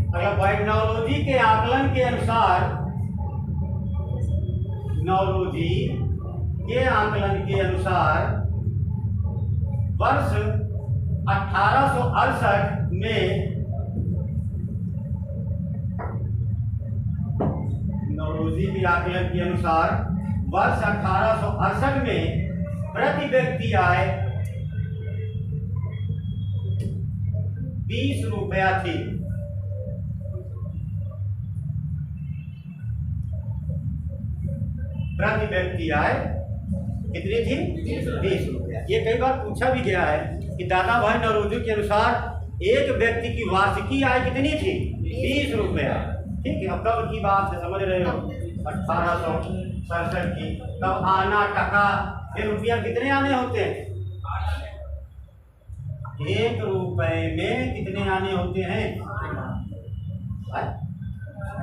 अगर वाइडनोलॉजी के आकलन के अनुसार, नौरोजी के आकलन के अनुसार वर्ष 1868 में, नौरोजी के आकलन के अनुसार वर्ष 1868 में प्रति व्यक्ति आय 20 रुपया थी। प्रति व्यक्ति आय कितनी थी? 20 रुपया। ये कई बार पूछा भी गया है कि दादा भाई नौरोजी के अनुसार एक व्यक्ति की वार्षिकी आय कितनी थी? 20 रुपया। ठीक है, अब कब की बात है, समझ रहे हो? 1867 की। तब आना, टका, फिर रुपया कितने आने होते हैं? 1 रुपए में कितने आने होते हैं?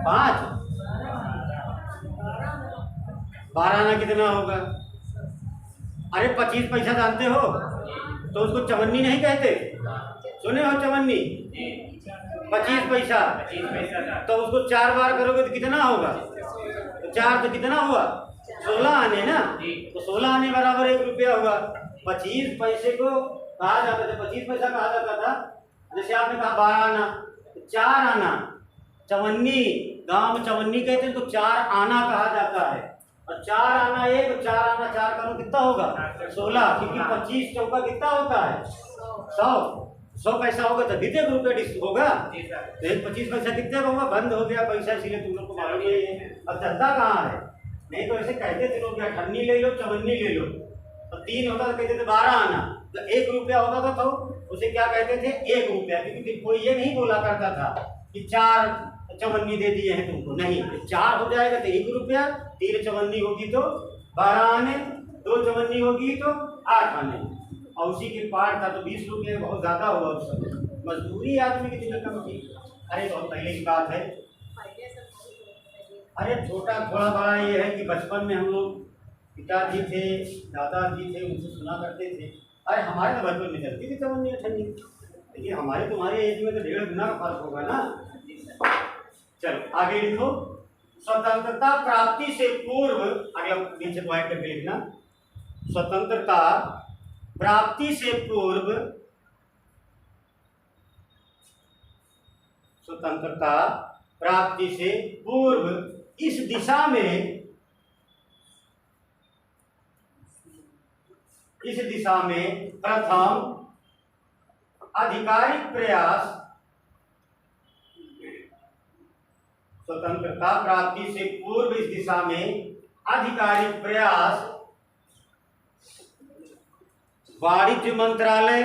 5। 12 आना कितना होगा? अरे 25 पैसा जानते हो तो उसको चवन्नी नहीं कहते? सुने हो चवन्नी? 25 पैसा। तो उसको 4 बार करोगे तो कितना होगा? तो 4 तो कितना हुआ? 16 आने ना। तो 16 आने बराबर 1 रुपया हुआ। 25 पैसे को कहा जाता था, 25 पैसा कहा जाता था। जैसे आपने कहा 12 आना, 4 आना, चवन्नी, गांव में चवन्नी कहते हैं, तो 4 आना कहा जाता है। और 4 आना 1, 4 आना 4 करो कितना होगा? 16। क्योंकि 25 चौका कितना होता है? 100 पैसा होगा तो कितने रुपये डिस होगा? तो 25 पैसा कितने का होगा? बंद हो गया पैसा, इसीलिए तुम लोग को मालूम ही है। अब चलता कहाँ है? नहीं तो ऐसे कहते थे लोग, अठन्नी ले लो, चवन्नी ले लो। तो 3 होता तो कहते थे 12 आना। तो 1 रुपया होता था तो उसे क्या कहते थे? 1 रुपया। क्योंकि कोई ये नहीं बोला करता था कि 4 चवन्नी दे दिए हैं तुमको, नहीं। 4 हो जाएगा तो 1 रुपया, 3 चवन्नी होगी तो 12 आने, 2 चवन्नी होगी तो 8 आने। और उसी के पार था तो 20 रुपये बहुत ज़्यादा हुआ उस समय। मजदूरी आदमी की कितनी कम थी। अरे बहुत पहले की बात है। अरे छोटा थोड़ा बड़ा ये है कि बचपन में हम लोग, पिताजी थे, दादाजी थे, उनसे सुना करते थे। अरे हमारे तो बचपन में चलती थी चवन्नी अठन्नी, लेकिन हमारे तुम्हारे एज में तो 1.5 गुना का फर्क होगा ना। चलो आगे लिखो। स्वतंत्रता प्राप्ति से पूर्व, अगला नीचे पॉइंट करके लिखना। स्वतंत्रता प्राप्ति से पूर्व, स्वतंत्रता प्राप्ति से पूर्व इस दिशा में प्रथम आधिकारिक प्रयास स्वतंत्रता प्राप्ति से पूर्व इस दिशा में आधिकारिक प्रयास वाणिज्य मंत्रालय,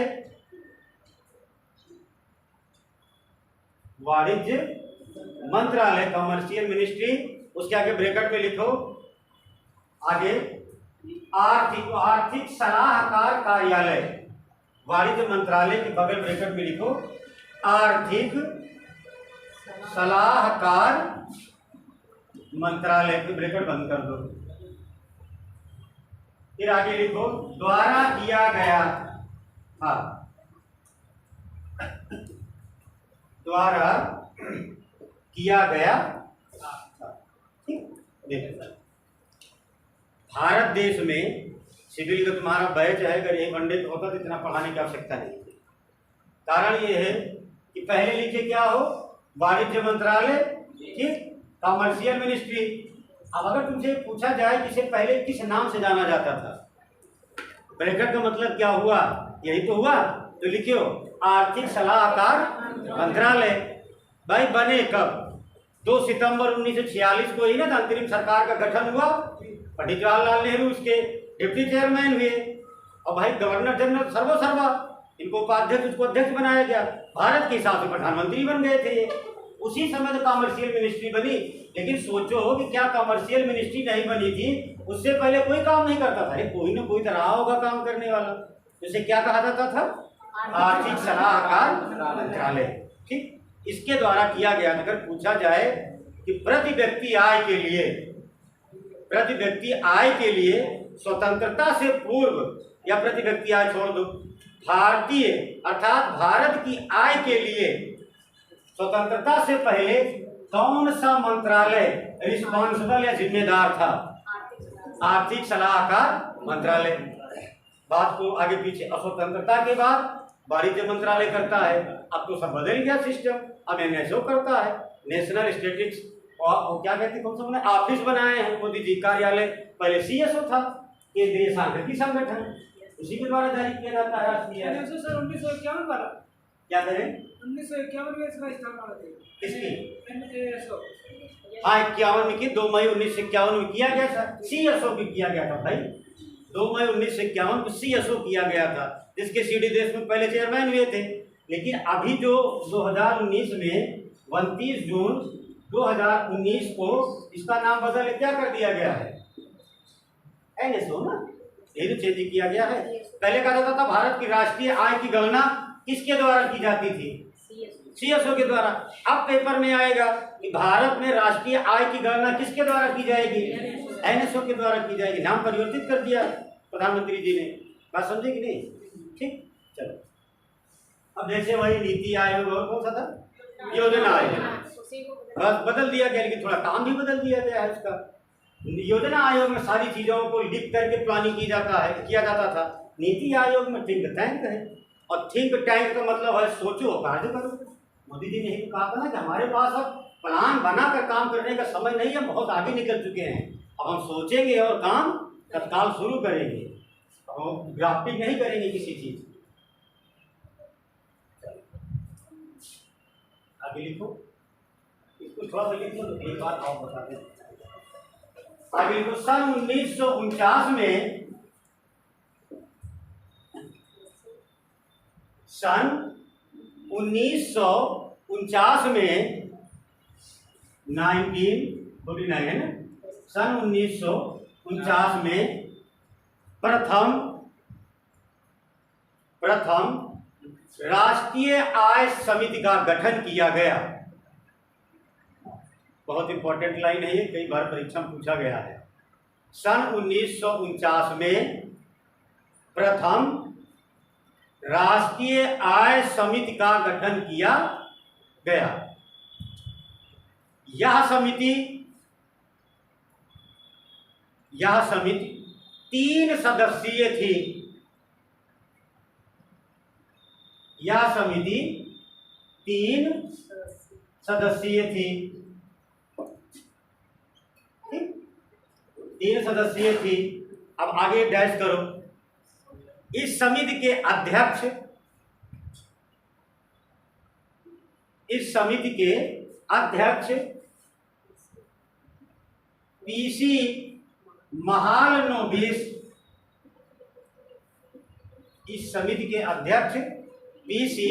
कमर्शियल मिनिस्ट्री, उसके आगे ब्रैकेट में लिखो, आगे आर्थिक सलाहकार कार्यालय, वाणिज्य मंत्रालय के बगल ब्रैकेट में लिखो आर्थिक सलाहकार मंत्रालय, के ब्रैकेट बंद कर दो। फिर आगे लिखो द्वारा किया गया, द्वारा किया गया। भारत देश में सिविल का तुम्हारा बैच है, अगर एक पंडित होता तो इतना पढ़ाने की आवश्यकता नहीं थी। कारण ये है कि पहले लिखे क्या हो, वाणिज्य मंत्रालय, ठीक, कमर्शियल मिनिस्ट्री। अब अगर तुमसे पूछा जाए कि इसे पहले किस नाम से जाना जाता था, ब्रैकेट का मतलब क्या हुआ, यही तो हुआ, तो लिखियो आर्थिक सलाहकार मंत्रालय। भाई बने कब, 2 सितंबर 1946 को ही ना अंतरिम सरकार का गठन हुआ, पंडित जवाहरलाल नेहरू उसके डिप्टी चेयरमैन हुए, और भाई गवर्नर जनरल सर्वसर्वा, इनको उपाध्यक्ष, उसको अध्यक्ष बनाया गया, भारत के हिसाब से प्रधानमंत्री बन गए थे। उसी समय तो कमर्शियल मिनिस्ट्री बनी। लेकिन सोचो कि क्या कमर्शियल मिनिस्ट्री नहीं बनी थी, उससे पहले कोई काम नहीं करता था, कोई ना कोई तो रहा होगा काम करने वाला, जिसे क्या कहा जाता था, आर्थिक सलाहकार मंत्रालय, ठीक। इसके द्वारा किया गया। अगर पूछा जाए कि प्रति व्यक्ति आय के लिए स्वतंत्रता से पूर्व, या प्रति व्यक्ति आय छोड़ दो, भारतीय अर्थात भारत की आय के लिए स्वतंत्रता से पहले कौन सा मंत्रालय रिस्पॉन्सिबल या जिम्मेदार था, आर्थिक सलाहकार मंत्रालय। बात को आगे पीछे, स्वतंत्रता के बाद वाणिज्य मंत्रालय करता है। अब तो सब बदल गया सिस्टम, अब एनएसओ करता है, नेशनल स्टैटिस्टिक्स, और क्या कहते हैं, कौन सा बना ऑफिस बनाए हैं मोदी जी, कार्यालय। पहले सीएसओ था, केंद्रीय सांख्यिकी संगठन, उसी के द्वारा जारी किया जाता है राष्ट्रीय। सर 1951 वाला क्या करें, 1951 में इसका स्थापना थी किसकी, एनएसओ। हाँ 51 में की, 2 मई 1951 में किया गया था, सीएसओ भी किया गया था भाई, 2 मई 1951 को सीएसओ किया गया था, जिसके सीडी देशमुख पहले चेयरमैन हुए थे। लेकिन अभी जो 2019 में 29 जून 2019 को इसका नाम बदल क्या कर दिया गया है, एनएसओ ना, यही तो चेंज किया गया है। पहले कहा जाता था भारत की राष्ट्रीय आय की गणना किसके द्वारा की जाती थी, सीएसओ के द्वारा। अब पेपर में आएगा कि भारत में राष्ट्रीय आय की गणना किसके द्वारा की जाएगी, एनएसओ के द्वारा की जाएगी। नाम परिवर्तित कर दिया प्रधानमंत्री जी ने। बात समझे कि नहीं, ठीक। चलो अब जैसे वही नीति आयोग और कौन सा था, योजना आयोग, बस बदल दिया गया, लेकिन थोड़ा काम भी बदल दिया गया है उसका। योजना आयोग में सारी चीजों को लिख करके प्लानिंग किया जाता था। नीति आयोग में थिंक टैंक है, और थिंक टैंक का मतलब है सोचो कार्य करो। मोदी जी ने ही कहा था ना कि हमारे पास अब प्लान बनाकर काम करने का समय नहीं है, बहुत आगे निकल चुके हैं, अब हम सोचेंगे और काम तत्काल शुरू करेंगे, अब ग्राफ्टिंग नहीं करेंगे किसी चीज। आगे लिखो, इसको थोड़ा सा लिख लो, एक बात और बता दें। आगे लिखो, सन 1949 में, सन 1949 में 1949 है ना, सन 1949 में प्रथम राष्ट्रीय आय समिति का गठन किया गया। बहुत इंपॉर्टेंट लाइन है ये, कई बार परीक्षा में पूछा गया है। सन 1949 में प्रथम राष्ट्रीय आय समिति का गठन किया गया। यह समिति 3 सदस्यीय थी। यह समिति 3 सदस्यीय थी, 3 सदस्यीय थी। अब आगे डैश करो। इस समिति के अध्यक्ष, पीसी महालनोबिस इस समिति के अध्यक्ष पीसी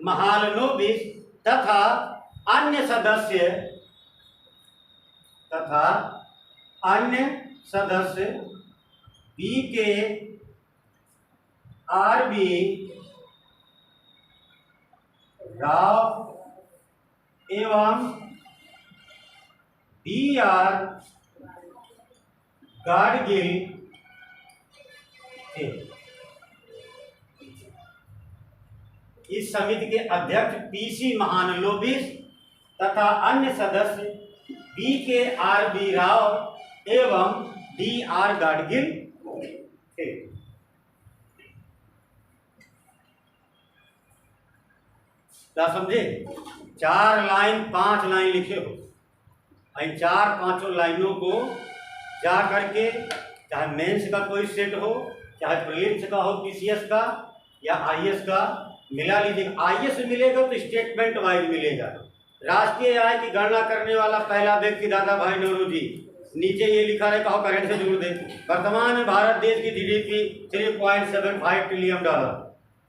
महालनोबिस तथा अन्य सदस्य बीके आरबी राव एवं बीआर गाडगिल थे। इस समिति के अध्यक्ष पीसी महालनोबिस तथा अन्य सदस्य BKRB राव एवं DR गाडगिल थे। क्या समझे? 4 लाइन 5 लाइन लिखे हो, इन 4-5 लाइनों को जा करके चाहे मेंस का कोई सेट हो, चाहे प्रीलिम्स का हो, PCS का या IS का, मिला लीजिएगा। IS में मिलेगा तो स्टेटमेंट वाइज मिलेगा। राष्ट्रीय आय की गणना करने वाला पहला व्यक्ति दादा भाई नौरोजी, नीचे ये लिखा है, कहो करंट से जोड़ दे। वर्तमान में भारत देश की GDP 3.75 ट्रिलियन डॉलर।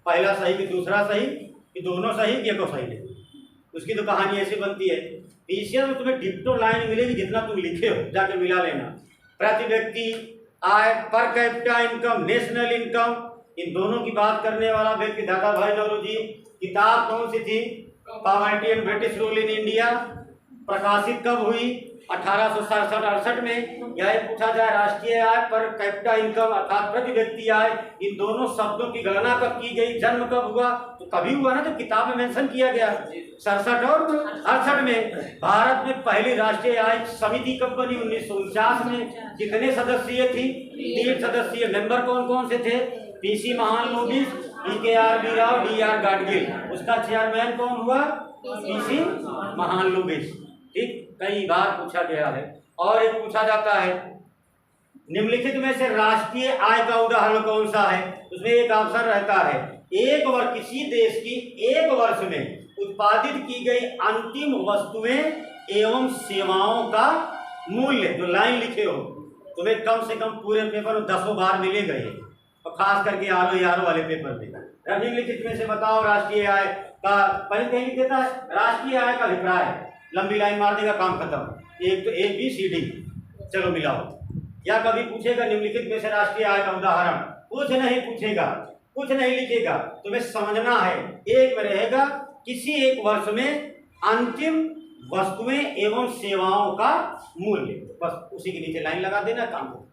पहला सही कि दूसरा सही कि दोनों सही कि एको सही नहीं, उसकी तो कहानी ऐसी बनती है। PCS में तुम्हें डिप्टो लाइन मिलेगी जितना तुम लिखे हो, जाके मिला लेना। प्रति व्यक्ति आय, per capita income, national income, इन दोनों की बात करने वाला व्यक्ति दादा भाई नौरोजी। किताब कौन सी थी? Poverty and British rule in India. प्रकाशित कब हुई? 1867-68 में। यह पूछा जाए राष्ट्रीय आय, पर कैपिटा इनकम अर्थात प्रति व्यक्ति आय, इन दोनों शब्दों की गणना कब की गई, जन्म कब हुआ? तो कभी हुआ ना, तो किताब में मेंशन किया गया 67 और 68 में। भारत में पहली राष्ट्रीय आय समिति कब बनी? 1949 में। कितने सदस्यीय थी? 3 सदस्यीय। मेंबर कौन कौन से थे? PC Mahalanobis, BKRB Rao, DR Gadgil. उसका चेयरमैन कौन हुआ? पीसी महालनोबिस। ठीक, कई बार पूछा गया है। और एक पूछा जाता है, निम्नलिखित में से राष्ट्रीय आय का उदाहरण कौन सा है? उसमें एक ऑप्शन रहता है, एक वर्ष, किसी देश की एक वर्ष में उत्पादित की गई अंतिम वस्तुएं एवं सेवाओं का मूल्य। जो लाइन लिखे हो, तुम्हें कम से कम पूरे पेपर में 10 बार मिलेगा ये, और खास करके यारो वाले पेपर में। निम्नलिखित में से बताओ राष्ट्रीय आय का, पहले कहीं लिख देता है राष्ट्रीय आय का अभिप्राय, लंबी लाइन मार देगा, काम खत्म। एक तो ABCD, चलो मिलाओ। या कभी पूछेगा निम्नलिखित में से राष्ट्रीय आय का उदाहरण, कुछ नहीं पूछेगा, कुछ नहीं लिखेगा, तुम्हें समझना है। एक में रहेगा किसी एक वर्ष में अंतिम वस्तुएं एवं सेवाओं का मूल्य, बस उसी के नीचे लाइन लगा देना, काम हो।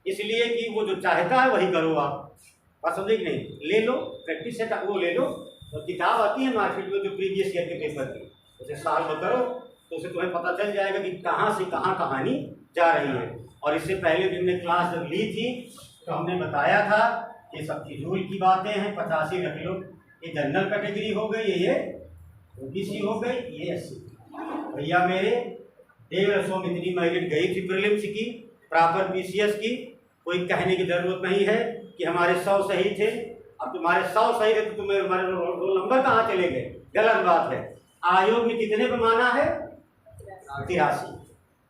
इसलिए कि वो जो चाहता है वही करो आप, बात समझे कि नहीं? ले लो प्रैक्टिस सेट, वो ले लो। तो किताब आती है मार्केट में जो प्रीवियस ईयर के पेपर की, उसे साल में करो तो उसे तुम्हें पता चल जाएगा कि कहाँ से कहाँ कहानी जा रही है। और इससे पहले दिन में क्लास जब ली थी तो हमने बताया था ये सब फिजूल की बातें हैं, 85 रख लो। ये जनरल कैटेगरी हो गई, ये OBC हो गई, ये SC। भैया मेरे 150 में इतनी मेरिट गई थी प्रीलिम्स की, प्रॉपर PCS की। कोई कहने की जरूरत नहीं है कि हमारे 100 सही थे। अब तुम्हारे 100 सही थे तो तुम्हें हमारे रोल नंबर कहाँ चले गए? गलत बात है। आयोग में कितने को माना है? 83।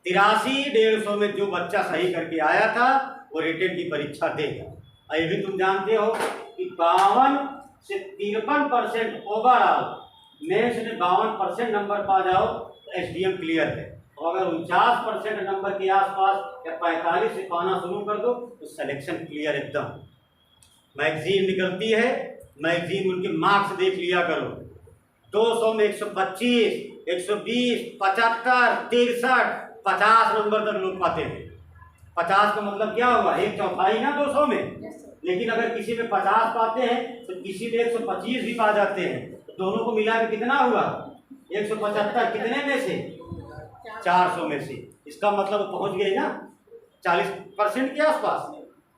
150 में जो बच्चा सही करके आया था वो रिटन की परीक्षा देगा। ये भी तुम जानते हो कि 52 से 53% ओवरऑल मेंस में 52% नंबर पा जाओ तो SDM क्लियर है। और अगर 49% नंबर के आसपास या 45 से पाना शुरू कर दो तो सिलेक्शन क्लियर एकदम। मैगजीन निकलती है, मैगजीन उनके मार्क्स देख लिया करो। 200 में 125, 120, 75, 63, 50 नंबर तक लोग पाते हैं। 50 का मतलब क्या हुआ? 1/4 ना 200 में। लेकिन अगर किसी में 50 पाते हैं तो किसी में 125 भी पा जाते हैं, तो दोनों को मिला के कितना हुआ? 175। कितने में से? 400 में से। इसका मतलब पहुंच गए ना 40% के आसपास,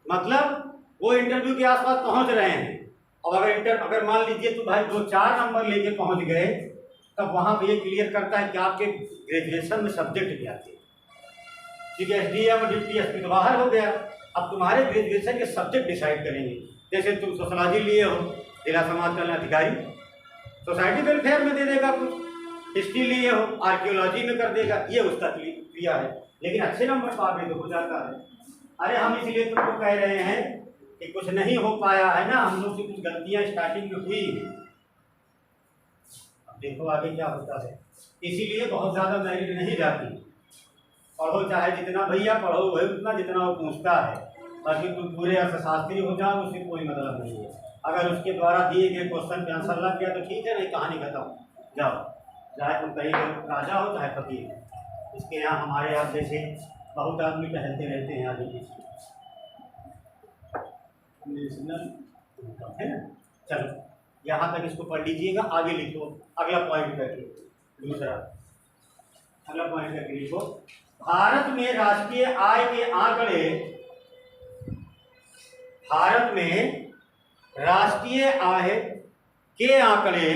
मतलब वो इंटरव्यू के आसपास पहुंच रहे हैं। और अगर मान लीजिए तो भाई 2-4 नंबर लेके पहुंच गए, तब वहां पे ये क्लियर करता है कि आपके ग्रेजुएशन में सब्जेक्ट क्या थे। क्योंकि SDM और डिप्टी SP तो बाहर हो गया, अब तुम्हारे ग्रेजुएशन के सब्जेक्ट डिसाइड करेंगे। जैसे तुम सोशलॉजी लिए हो, जिला समाज कल्याण अधिकारी सोसाइटी वेलफेयर में दे देगा कुछ। हिस्ट्री लिए हो, आर्कियोलॉजी में कर देगा, ये उसका क्रिया है। लेकिन अच्छे नंबर पा गए तो हो जाता है। अरे हम इसलिए तुमको कह रहे हैं कि कुछ नहीं हो पाया है ना, हम लोग से कुछ गलतियां स्टार्टिंग में हुई। अब देखो आगे क्या होता है। इसीलिए बहुत ज़्यादा मेरिट नहीं जाती। पढ़ो चाहे जितना भैया पढ़ो वही उतना जितना वो पूछता है, बाकी तुम पूरे अर्थशास्त्री हो जाओ उससे कोई मतलब नहीं है। अगर उसके द्वारा दिए गए क्वेश्चन पे आंसर लग गया तो ठीक है, नहीं कहानी खत्म। जाओ, चाहे तुम कहीं राजा हो चाहे फकीर। इसके यहाँ हमारे यहाँ जैसे बहुत आदमी टहलते रहते हैं आगे पीछे, है ना। चलो यहाँ तक इसको पढ़ लीजिएगा, आगे लिखो अगला पॉइंट करके। दूसरा अगला पॉइंट करके लिखो, भारत में राष्ट्रीय आय के आंकड़े, भारत में राष्ट्रीय आय के आंकड़े,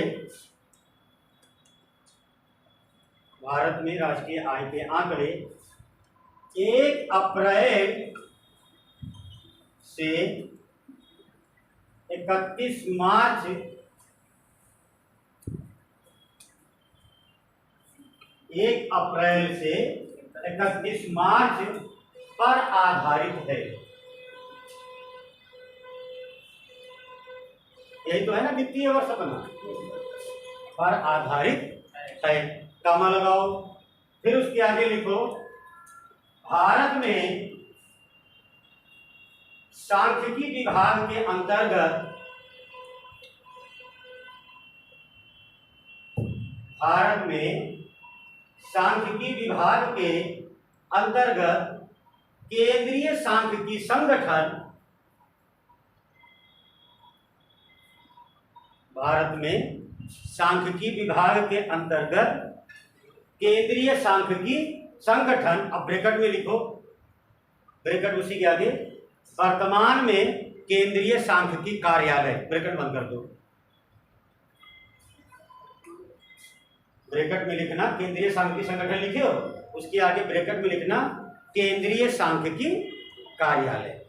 भारत में राष्ट्रीय आय के आंकड़े 1 अप्रैल से 31 मार्च 1 अप्रैल से 31 मार्च पर आधारित है। यही तो है ना वित्तीय वर्ष बना, पर आधारित है। कॉमा लगाओ, फिर उसके आगे लिखो, भारत में सांख्यिकी विभाग के अंतर्गत, भारत में सांख्यिकी विभाग के अंतर्गत केंद्रीय सांख्यिकी संगठन, भारत में सांख्यिकी विभाग के अंतर्गत केंद्रीय सांख्यिकी संगठन, अब ब्रैकेट में लिखो, ब्रैकेट उसी के आगे, वर्तमान में केंद्रीय सांख्यिकी कार्यालय, ब्रैकेट बंद कर दो, ब्रैकेट में लिखना केंद्रीय सांख्यिकी संगठन लिखे हो, उसके आगे ब्रैकेट में लिखना केंद्रीय सांख्यिकी कार्यालय।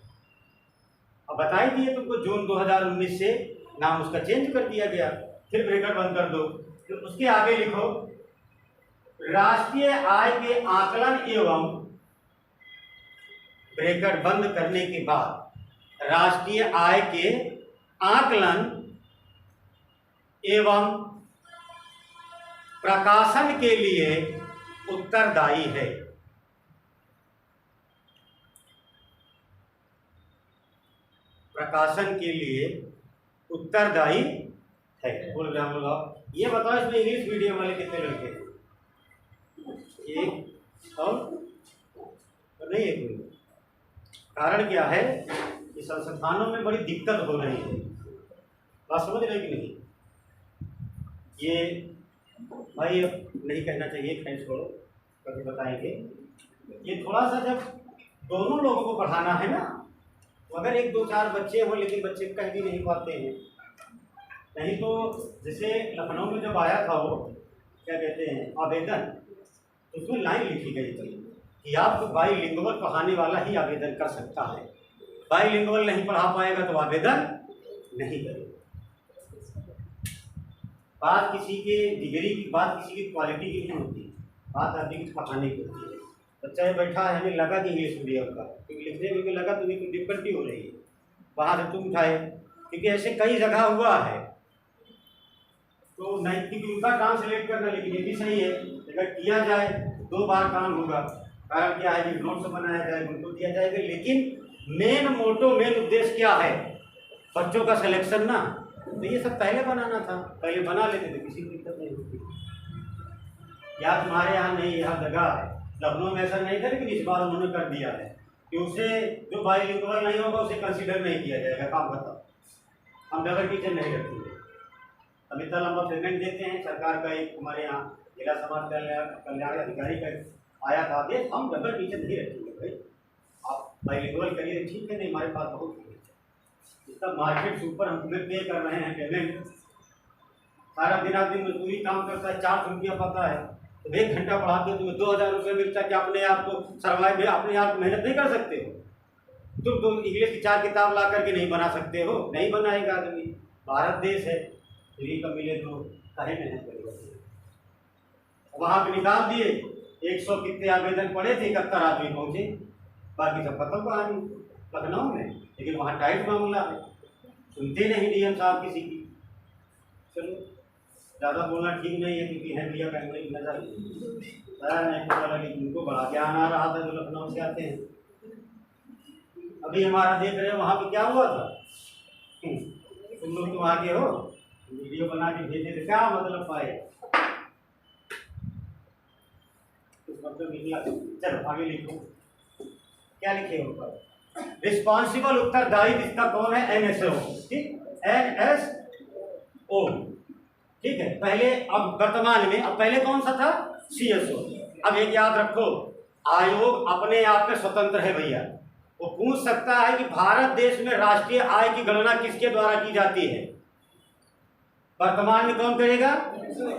अब बता ही दिए तुमको, जून 2019 से नाम उसका चेंज कर दिया गया। फिर ब्रैकेट बंद कर दो, फिर उसके आगे लिखो, राष्ट्रीय आय के आकलन एवं, ब्रैकेट बंद करने के बाद राष्ट्रीय आय के आकलन एवं प्रकाशन के लिए उत्तरदायी है। प्रकाशन के लिए उत्तरदायी है। बोल रहे हम लोग, ये बताओ इसमें इंग्लिश मीडियम वाले कितने लड़के हैं? एक और नहीं है कोई। कारण क्या है कि संस्थानों में बड़ी दिक्कत हो रही है, बात समझ रहे कि नहीं? ये भाई नहीं कहना चाहिए, खैर छोड़ो, कभी बताएंगे। ये थोड़ा सा जब दोनों लोगों को पढ़ाना है ना, तो अगर 1-2-4 बच्चे हो लेकिन बच्चे कह भी नहीं पाते हैं, नहीं तो जैसे लखनऊ में जब आया था वो क्या कहते हैं आवेदन, तो उसमें लाइन लिखी गई थी कि आपको बाईलिंगुअल पढ़ाने वाला ही आवेदन कर सकता है, बाईलिंगुअल नहीं पढ़ा पाएगा तो आवेदन नहीं करेगा। बात किसी के डिग्री की, बात किसी की क्वालिटी की नहीं होती, बात आदमी की पढ़ाने की होती है। बच्चा बैठा है, हमें लगा कि इंग्लिश मीडियम का, क्योंकि लिखने में लगा तुम्हें कुछ डिफिकल्टी हो रही है, वहाँ से तुम उठाए, क्योंकि ऐसे कई जगह हुआ है। तो नैतिक उनका ट्रांसलेट करना, लेकिन ये भी सही है, अगर किया जाए 2 बार काम होगा। कारण क्या है कि नोट्स बनाया जाएगा, उनको दिया जाएगा, लेकिन मेन मोटो, मेन उद्देश्य क्या है? बच्चों का सिलेक्शन ना। तो ये सब पहले बनाना था, पहले बना लेते थे, किसी दिक्कत नहीं होती। या तुम्हारे यहाँ नहीं, यहाँ जगह लखनऊ में ऐसा नहीं था, लेकिन इस बार उन्होंने कर दिया है कि उसे जो बाईलिंगुअल नहीं होगा उसे कंसीडर नहीं किया जाएगा। काम खत्म, हम डबल टीचर नहीं रखते हैं। अब इतना लंबा पेमेंट देते हैं, सरकार का एक हमारे यहाँ जिला समाज कल्याण अधिकारी का आया था आदेश, हम डबल टीचर नहीं रखेंगे। भाई आप बाईलिंगुअल करिए, ठीक है, नहीं हमारे पास बहुत इसका मार्केट से ऊपर हम तुम्हें पे कर रहे हैं पेमेंट। सारा दिन आदमी मजदूरी काम करता है, 400 रुपया पाता है, तो 1 घंटा पढ़ा के तुम्हें 2000 रुपये मिलता है कि अपने आप को सर्वाइव में अपने आप मेहनत नहीं कर सकते हो। तुम इंग्लिश की 4 किताब ला करके नहीं बना सकते हो, नहीं बनाएगा आदमी। भारत देश है, फ्री का मिले तो काहे मेहनत करेगा। वहाँ पे निकाल दिए 100 कितने आवेदन पड़े थे, 71 आदमी पहुंचे, बाकी सब खत्म कहानी लखनऊ में। लेकिन वहाँ टाइट मामला है, सुनते नहीं डीएम साहब किसी की। चलो ज़्यादा बोलना ठीक नहीं है क्योंकि है भैया कैमरे की नजर नहीं पता लगे उनको बड़ा ज्ञान आ रहा था जो लखनऊ से आते हैं। अभी हमारा देख रहे हो वहाँ पे क्या हुआ था, तुम लोग तो वहाँ के हो, वीडियो बना के भेजे थे, क्या मतलब पाए कुछ मतलब निकला। चलो आगे लिखो, क्या लिखे हो ऊपर, रिस्पॉन्सिबल उत्तरदायी इसका कौन है, एनएसओ। ठीक, एनएसओ, ठीक है। पहले, अब वर्तमान में, अब पहले कौन सा था, सीएसओ। अब एक याद रखो, आयोग अपने आप में स्वतंत्र है भैया। वो पूछ सकता है कि भारत देश में राष्ट्रीय आय की गणना किसके द्वारा की जाती है, वर्तमान में कौन करेगा,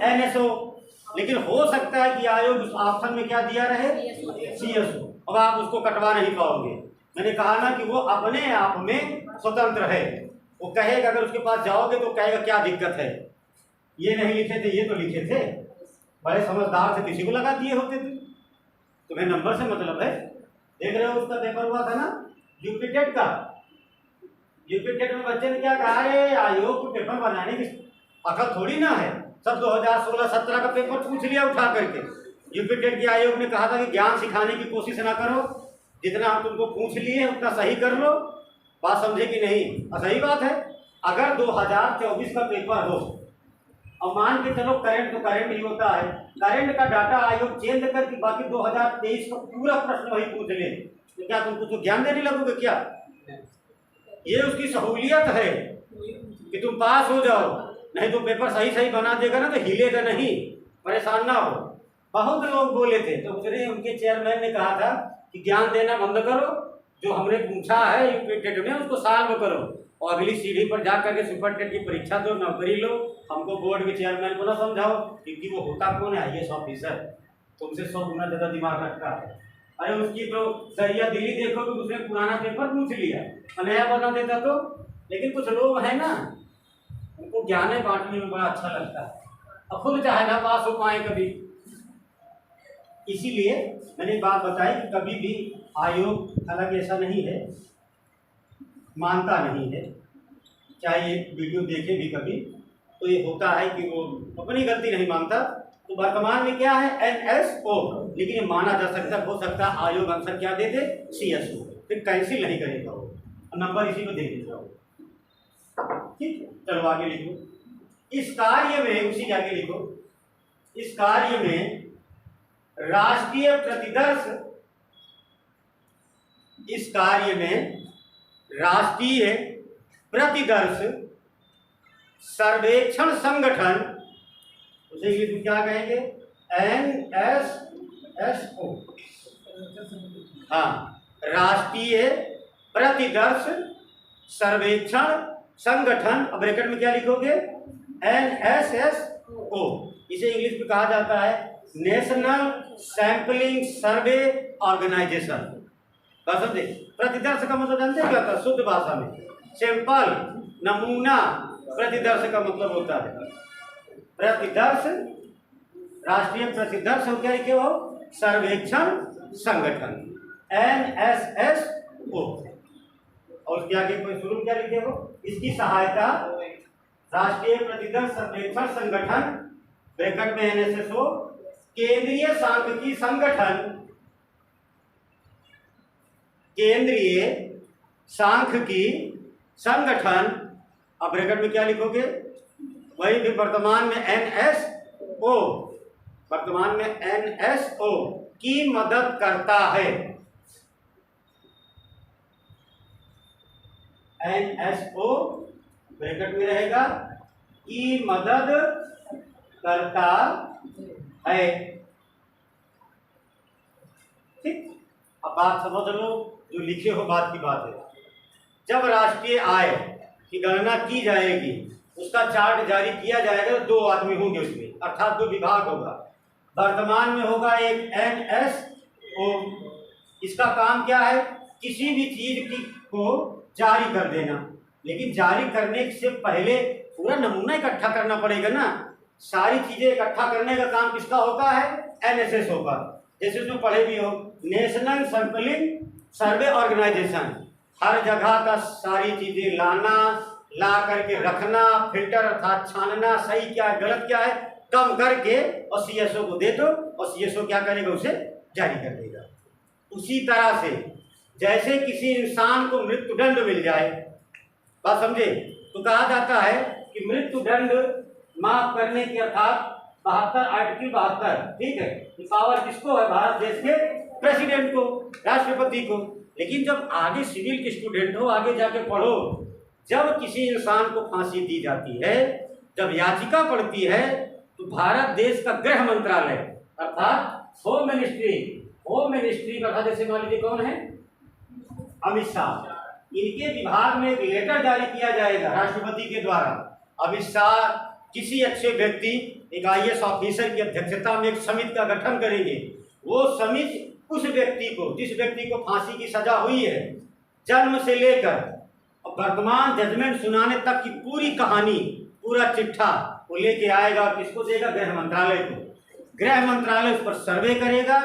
एनएसओ। लेकिन हो सकता है कि आयोग उस ऑप्शन में क्या दिया रहे, सीएसओ। अब आप उसको कटवा नहीं पाओगे। मैंने कहा ना कि वो अपने आप में स्वतंत्र है। वो कहेगा, अगर उसके पास जाओगे तो कहेगा क्या दिक्कत है, ये नहीं लिखे थे, ये तो लिखे थे, बड़े समझदार थे, किसी को लगा दिए होते थे। तुम्हें नंबर से मतलब है। देख रहे हो उसका पेपर हुआ था ना यूपी टेट का, यूपी टेट में बच्चे ने क्या कहा, अरे आयोग को पेपर बनाने की अकल थोड़ी ना है, सब 2016-17 का पेपर पूछ लिया उठा करके। यूपी टेट के आयोग ने कहा था कि ज्ञान सिखाने की कोशिश ना करो, जितना हम तुमको पूछ लिए उतना सही कर लो। बात समझे कि नहीं, सही बात है। अगर 2024 का पेपर हो, और मान के चलो करंट तो करंट ही होता है, करंट का डाटा आयोग चेंज करके बाकी 2023 का पूरा प्रश्न वही पूछ ले, तो क्या तुमको तो ज्ञान देने लगोगे क्या? ये उसकी सहूलियत है कि तुम पास हो जाओ, नहीं तो पेपर सही सही बना देगा ना तो हिलेगा नहीं, परेशान ना हो। बहुत लोग बोले थे, तो उनके चेयरमैन ने कहा था कि ज्ञान देना बंद करो, जो हमने पूछा है यूपी टेट में उसको सॉल्व करो, और अगली सीढ़ी पर जा करके सुपर टेट की परीक्षा दो, नौकरी लो। हमको बोर्ड के चेयरमैन को ना समझाओ, क्योंकि वो होता कौन है, आईएएस ऑफिसर, तुमसे 100 गुना ज़्यादा दिमाग रखता है। अरे उसकी तो दरिया दिल्ली देखो कि उसने पुराना पेपर पूछ लिया, नया बना देता तो। लेकिन कुछ लोग हैं ना, उनको ज्ञान बांटने में बड़ा अच्छा लगता है, और खुद चाहे ना पास हो पाए कभी। इसीलिए मैंने बात बताई कि कभी भी आयोग, हालांकि ऐसा नहीं है, मानता नहीं है, चाहे ये वीडियो देखे भी कभी, तो ये होता है कि वो अपनी गलती नहीं मानता। तो वर्तमान में क्या है, एनएसओ, लेकिन ये माना जा सकता, हो सकता है आयोग आंसर क्या दे दे, सीएसओ, फिर कैंसिल नहीं करेगा वो, नंबर इसी को दे देगा वो। ठीक, चलो आगे लिखो। इस कार्य में, उसी आगे लिखो, इस कार्य में राष्ट्रीय प्रतिदर्श, इस कार्य में राष्ट्रीय प्रतिदर्श सर्वेक्षण संगठन, उसे इंग्लिश में क्या कहेंगे, एनएसएसओ। हाँ, राष्ट्रीय प्रतिदर्श सर्वेक्षण संगठन, अब ब्रैकेट में क्या लिखोगे, एनएसएसओ। इसे इंग्लिश में कहा जाता है नेशनल सैंपलिंग सर्वे ऑर्गेनाइजेशन। बस समझे, प्रतिदर्श का मतलब जानते हैं क्या था, शुद्ध भाषा में सैंपल, नमूना। प्रतिदर्श का मतलब होता है प्रतिदर्श, राष्ट्रीय प्रतिदर्श हो, क्या लिखे हो, सर्वेक्षण संगठन, एनएसएसओ। और क्या के कोई शुरू क्या लिखे हो, इसकी सहायता राष्ट्रीय प्रतिदर्श सर्वेक्षण संगठन, ब्रैकेट में एनएसएसओ, केंद्रीय सांख्यिकी संगठन, केंद्रीय सांख्यिकी संगठन, अब ब्रैकेट में क्या लिखोगे, वही भी वर्तमान में एनएसओ, वर्तमान में एनएसओ की मदद करता है। एनएसओ ब्रैकेट में रहेगा, की मदद करता है। ठीक, अब बात समझ लो, जो लिखे हो बात की बात है। जब राष्ट्रीय आय की गणना की जाएगी, उसका चार्ट जारी किया जाएगा, 2 आदमी होंगे उसमें, अर्थात 2 विभाग होगा। वर्तमान में होगा एक एनएसओ, इसका काम क्या है, किसी भी चीज की को जारी कर देना, लेकिन जारी करने से पहले पूरा नमूना इकट्ठा करना पड़ेगा ना। सारी चीजें इकट्ठा करने का काम किसका होता है, एनएसएसओ का। जैसे उसमें पढ़े भी हो, नेशनल सैंपलिंग सर्वे ऑर्गेनाइजेशन, हर जगह का सारी चीजें लाना, ला करके रखना, फिल्टर अर्थात छानना, सही क्या है गलत क्या है कम करके और सीएसओ को दे दो और सीएसओ क्या करेगा, उसे जारी कर देगा। उसी तरह से जैसे किसी इंसान को मृत्युदंड मिल जाए, बात समझे, तो कहा जाता है कि मृत्युदंड माफ करने के अर्थात 72 आर्टिकल 72, ठीक है, ये पावर किसको है, भारत देश के प्रेसिडेंट को, राष्ट्रपति को। लेकिन जब आगे सिविल के स्टूडेंट हो, आगे जाके पढ़ो, जब किसी इंसान को फांसी दी जाती है, जब याचिका पड़ती है, तो भारत देश का गृह मंत्रालय अर्थात होम मिनिस्ट्री का, जैसे मान लीजिए कौन है, अमित शाह, इनके विभाग में एक लेटर जारी किया जाएगा राष्ट्रपति के द्वारा। अमित शाह किसी अच्छे व्यक्ति, एक IAS ऑफिसर की अध्यक्षता में एक समिति का गठन करेंगे। वो समिति उस व्यक्ति को, जिस व्यक्ति को फांसी की सजा हुई है, जन्म से लेकर वर्तमान जजमेंट सुनाने तक की पूरी कहानी, पूरा चिट्ठा वो लेके आएगा और किसको देगा, गृह मंत्रालय को। गृह मंत्रालय उस पर सर्वे करेगा,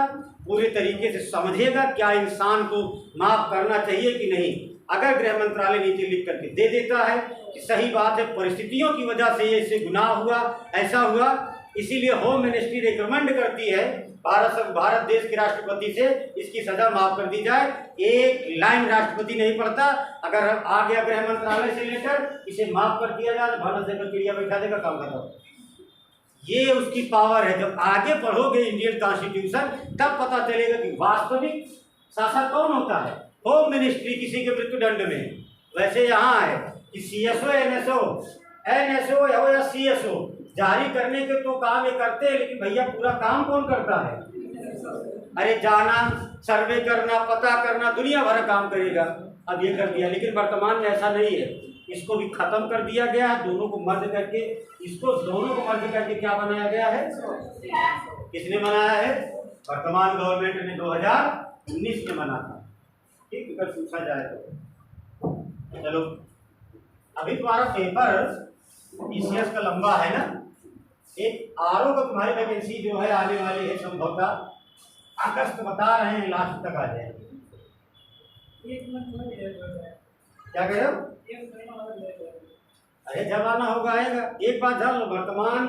पूरे तरीके से समझेगा क्या इंसान को माफ करना चाहिए कि नहीं। अगर गृह मंत्रालय नीचे लिख करके दे देता है कि सही बात है, परिस्थितियों की वजह से ये इससे गुनाह हुआ, ऐसा हुआ, इसीलिए होम मिनिस्ट्री रिकमेंड करती है भारत देश के राष्ट्रपति से इसकी सजा माफ कर दी जाए। एक लाइन राष्ट्रपति नहीं पढ़ता, अगर आ गया गृह मंत्रालय से लेकर इसे माफ कर दिया जाए, भारत देश में चिड़िया बैठा देगा, काम खत्म। ये उसकी पावर है। जब आगे पढ़ोगे इंडियन कॉन्स्टिट्यूशन, तब पता चलेगा कि वास्तविक शासक कौन होता है। होम मिनिस्ट्री किसी के मृत्युदंड में, वैसे यहाँ है कि सीएसओ, एनएसओ या सीएसओ जारी करने के तो काम ये करते हैं, लेकिन भैया पूरा काम कौन करता है? अरे जाना, सर्वे करना, पता करना, दुनिया भर काम करेगा। अब ये कर दिया, लेकिन वर्तमान में ऐसा नहीं है, इसको भी खत्म कर दिया गया है। दोनों को मर्ज करके, इसको दोनों को मर्ज करके क्या बनाया गया है? किसने बनाया है? वर्तमान गवर्नमेंट ने 2019 में बना था। ठीक, अगर पूछा जाए तो चलो, अभी तुम्हारा पेपर ईसीएस का लंबा है ना, एक आरओ का तुम्हारी वैकेंसी जो है आने वाली है, संभवतः अगस्त बता रहे हैं लास्ट तक आ जाएगी। क्या कह रहे हो? अरे जब आना होगा आएगा। एक बात जान लो, वर्तमान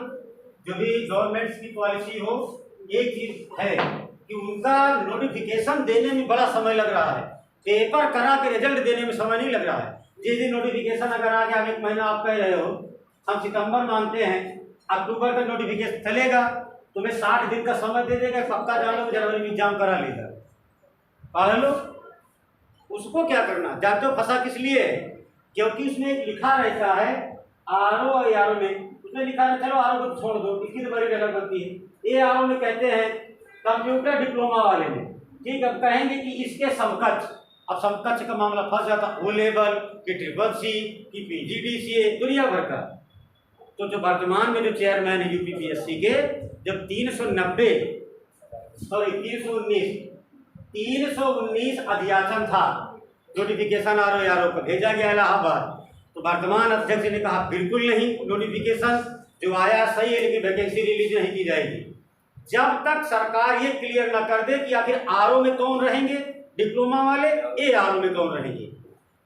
जो भी गवर्नमेंट की पॉलिसी हो, एक चीज है कि उनका नोटिफिकेशन देने में बड़ा समय लग रहा है, पेपर करा के रिजल्ट देने में समय नहीं लग रहा है। जिस दिन नोटिफिकेशन अगर आ गया, एक महीना आप कह रहे हो, हम सितंबर मानते हैं, अक्टूबर तक नोटिफिकेशन चलेगा, तुम्हें 60 दिन का समय दे देगा, पक्का जानो जनवरी में एग्जाम करा लेगा। पढ़ लो, उसको क्या करना। जब तो फंसा किस लिए? क्योंकि उसमें एक लिखा रहता है आरओ और आरओ में, उसमें लिखा है, चलो आरओ को छोड़ दो, इसकी तो बड़ी डर बनती है। ये आरओ में कहते हैं कंप्यूटर डिप्लोमा वाले में, ठीक, अब कहेंगे कि इसके समकक्ष, अब समकक्ष का मामला फंस जाता, O लेवल कि CCC कि PGDCA, दुनिया भर का। तो जो वर्तमान में जो चेयरमैन है यूपीपीएससी के, जब 319 अध्याचन था, नोटिफिकेशन आरओ को भेजा गया इलाहाबाद, तो वर्तमान अध्यक्ष ने कहा बिल्कुल नहीं, नोटिफिकेशन जो आया सही है, लेकिन वैकेंसी रिलीज नहीं की जाएगी जब तक सरकार ये क्लियर ना कर दे कि आखिर आरओ में कौन रहेंगे, डिप्लोमा वाले, ए आरओ में कौन रहेंगे।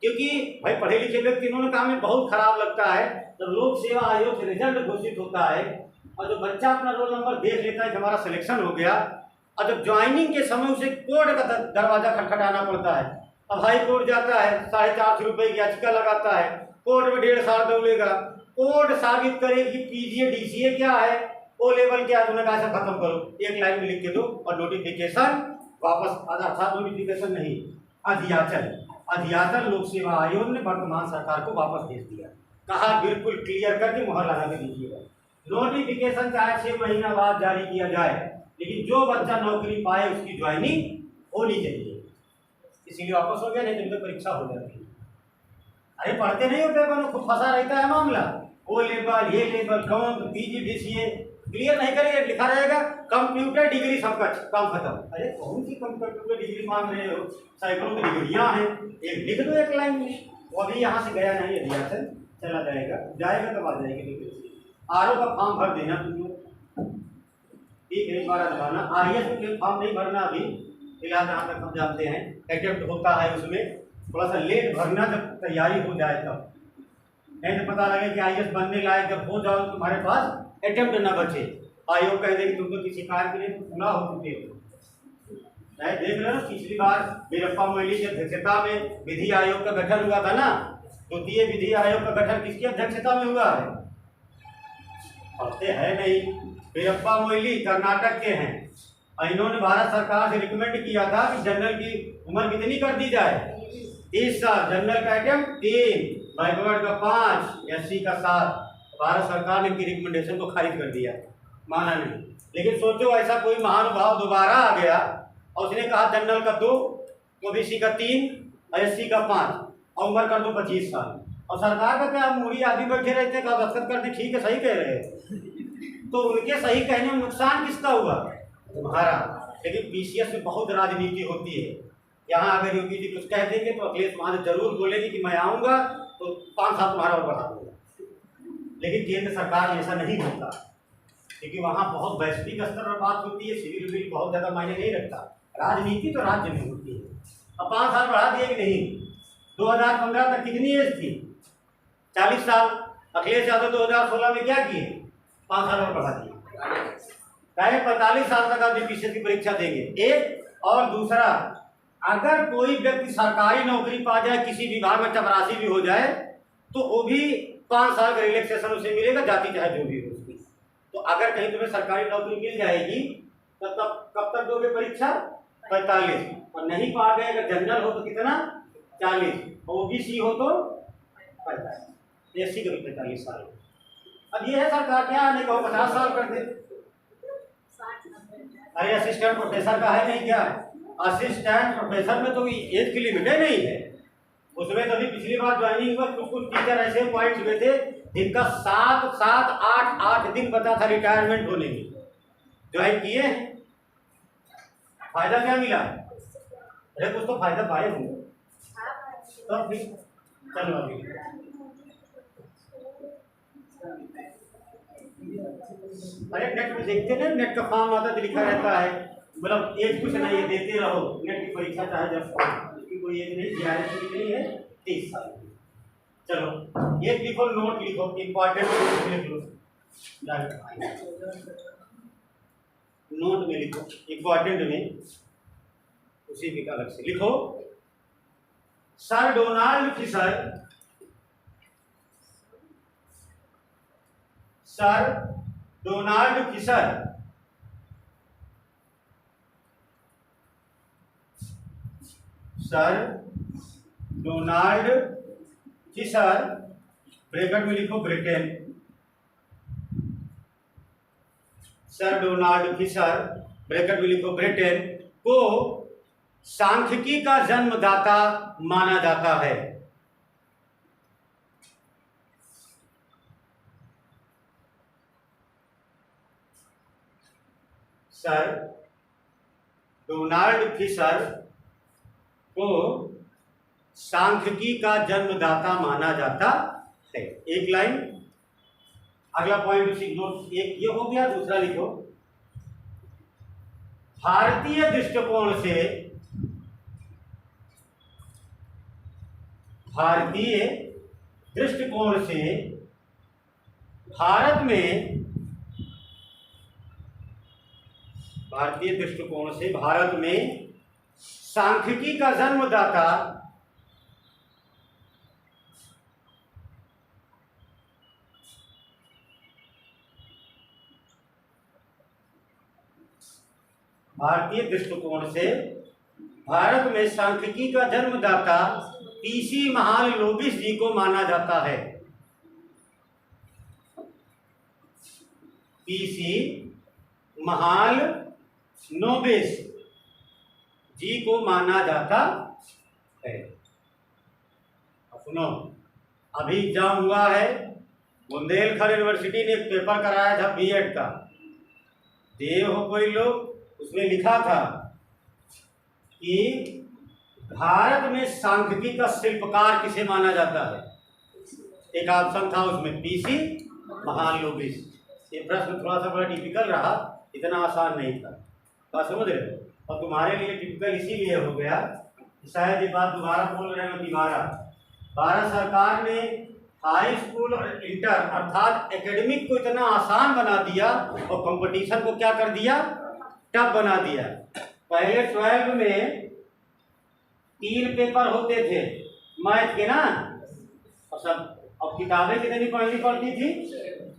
क्योंकि भाई पढ़े लिखे व्यक्ति, इन्होंने कहा हमें बहुत खराब लगता है जब लोक सेवा आयोग से रिजल्ट घोषित होता है और जो बच्चा अपना रोल नंबर देख लेता है कि हमारा सिलेक्शन हो गया, और जब ज्वाइनिंग के समय उसे कोर्ट का दरवाजा खटखटाना पड़ता है। अब हाई कोर्ट जाता है, 450 रुपये की याचिका लगाता है, कोर्ट में 1.5 साल दौड़ेगा, कोर्ट साबित करे कि PGDCA क्या है, O लेवल क्या है, उन्होंने कहा खत्म करो, एक लाइन में लिख के दो और नोटिफिकेशन वापस। अर्थात नोटिफिकेशन नहीं, अध्याचन लोक सेवा आयोग ने वर्तमान सरकार को वापस भेज दिया, कहा बिल्कुल क्लियर करके मुहर लगा के दीजिएगा। नोटिफिकेशन चाहे 6 महीना बाद जारी किया जाए, लेकिन जो बच्चा नौकरी पाए उसकी ज्वाइनिंग होनी चाहिए। इसीलिए वापस हो गया, नहीं तो परीक्षा हो जाती है। अरे पढ़ते नहीं होते, अपन खुद फंसा रहता है मामला, O लेवल, ये लेवल, कौन PGDCA क्लियर नहीं करेंगे, लिखा रहेगा कंप्यूटर डिग्री समकक्ष, काम खत्म। अरे कौन सी कंप्यूटर डिग्री मांग रहे हो, सैकड़ों की डिग्रियां हैं, एक लिख दो एक लाइन में। वो अभी यहाँ से गया नहीं, अध्याचन चला जाएगा, जाएगा तब आ जाएगी। आरओ का फॉर्म भर देना तुम लोग, ठीक है, दोबारा दबाना। IAS में फॉर्म नहीं भरना अभी फिलहाल, जहाँ तक हम जानते हैं अटेम्प्ट होता है उसमें थोड़ा सा लेट भरना, जब तैयारी हो जाए तब। नहीं तो पता लगे कि IAS बनने लायक जब हो जाओ तुम्हारे पास अटेम्प्ट न बचे, आयोग कह दे कि तुम तो किसी कार्य के लिए तो पूरा हो चुके हो। नहीं देख रहे हो, पिछली बार वीरप्पा मोइली की अध्यक्षता में विधि आयोग का गठन हुआ था ना, द्वितीय विधि आयोग का गठन किसकी अध्यक्षता में हुआ है? पढ़ते हैं नहीं। वीरप्पा मोइली कर्नाटक के हैं और इन्होंने भारत सरकार से रिकमेंड किया था कि जनरल की उम्र कितनी कर दी जाए? 30 साल। जनरल का अटेम्प्ट 3, बैकवर्ड का 5, SC का 7। भारत सरकार ने इनकी रिकमेंडेशन को खारिज कर दिया, माना नहीं। लेकिन सोचो ऐसा कोई महानुभाव दोबारा आ गया और उसने कहा जनरल का 2, OBC का 3 और SC का 5 और उम्र कर दो 25 साल। और सरकार का क्या, मूड़ी आदमी बैठे रहते हैं, दस्तखत करते, ठीक है सही कह रहे हैं। तो उनके सही कहने में नुकसान किसका हुआ? तुम्हारा। लेकिन PCS में बहुत राजनीति होती है। यहाँ अगर योगी जी कुछ कह देंगे तो अखिलेश वहाँ से जरूर बोलेगी कि मैं आऊँगा तो 5 साल तुम्हारा और बढ़ा दूँगा। लेकिन केंद्र सरकार में ऐसा नहीं होता, क्योंकि वहाँ बहुत वैश्विक स्तर पर बात होती है, सिविल बिल बहुत ज़्यादा मायने नहीं रखता। राजनीति तो राज्य में होती है। अब 5 साल बढ़ा दिए कि नहीं? 2015 तक कितनी एज थी? 40 साल। अखिलेश यादव 2016 में क्या किए? 5 साल और बढ़ा दिए। 45 साल तक आप PCS की परीक्षा देंगे। एक और दूसरा, अगर कोई व्यक्ति सरकारी नौकरी पा जाए, किसी विभाग में चपरासी भी हो जाए, तो वो भी 5 साल का रिलैक्सेशन उसे मिलेगा, जाति चाहे जो भी हो उसकी। तो अगर कहीं तुम्हें सरकारी नौकरी मिल जाएगी तो तब कब तक दोगे परीक्षा? 45। और नहीं पा गए, अगर जनरल हो तो कितना? 40। OBC हो तो 45, SC का भी 45 साल। अब ये है सरकार क्या आने को 50 साल कर दे। अरे असिस्टेंट प्रोफेसर का है नहीं क्या? असिस्टेंट प्रोफेसर में तो एज की लिमिट नहीं है। उसमें तो अभी पिछली बार ज्वाइनिंग हुआ, कुछ टीचर ऐसे पॉइंट्स हुए थे जिनका 7-8 दिन बता था रिटायरमेंट होने में। ज्वाइन किए, फायदा क्या मिला? अरे कुछ तो फायदा पाए होंगे। तब फिर चलो अभी अरे नेट पे देखते ना, नेट का फॉर्म आता तो लिखा रहता है, मतलब एज कुछ नहीं है, देते रहो। नेट की परीक्षा चाहे जब उसकी कोई एज नहीं, GRS की नहीं है, 30 साल। चलो ये लिखो, नोट लिखो, इंपॉर्टेंट लिख लो, नोट में लिखो, इंपॉर्टेंट में उसी के अलग से लिखो। Sir Donald Fisher, sir Donald Fisher sir Donald Fisher, bracket में लिखो Britain. Sir Donald Fisher, bracket में लिखो ब्रिटेन, को सांख्यिकी का जन्मदाता माना जाता है। सर डोनाल्ड फिशर को सांख्यिकी का जन्मदाता माना जाता है। एक लाइन, अगला पॉइंट उसी नोट, एक ये हो गया, दूसरा लिखो। भारतीय दृष्टिकोण से, भारतीय दृष्टिकोण से भारत में, भारतीय दृष्टिकोण से भारत में सांख्यिकी का जन्मदाता भारतीय दृष्टिकोण से भारत में सांख्यिकी का जन्मदाता PC महालनोबिस जी को माना जाता है। PC महालनोबिस जी को माना जाता है। सुनो, अभी एग्जाम हुआ है, बुंदेलखंड यूनिवर्सिटी ने एक पेपर कराया था B.Ed का, देव हो कोई लोग, उसमें लिखा था कि भारत में सांख्यिकी का शिल्पकार किसे माना जाता है। एक ऑप्शन था उसमें PC महालनोबिस। ये प्रश्न थोड़ा सा बड़ा टिपिकल रहा, इतना आसान नहीं था। बात समझ रहे हो? और तुम्हारे लिए टिपिकल इसीलिए हो गया, शायद ये बात दोबारा बोल रहे हो दोबारा। भारत सरकार ने हाई स्कूल और इंटर अर्थात एकेडमिक को इतना आसान बना दिया और कंपटीशन को क्या कर दिया, टफ बना दिया। पहले 12 में 3 पेपर होते थे मैथ के ना, और सब अब किताबें कितनी पढ़नी पड़ती थी,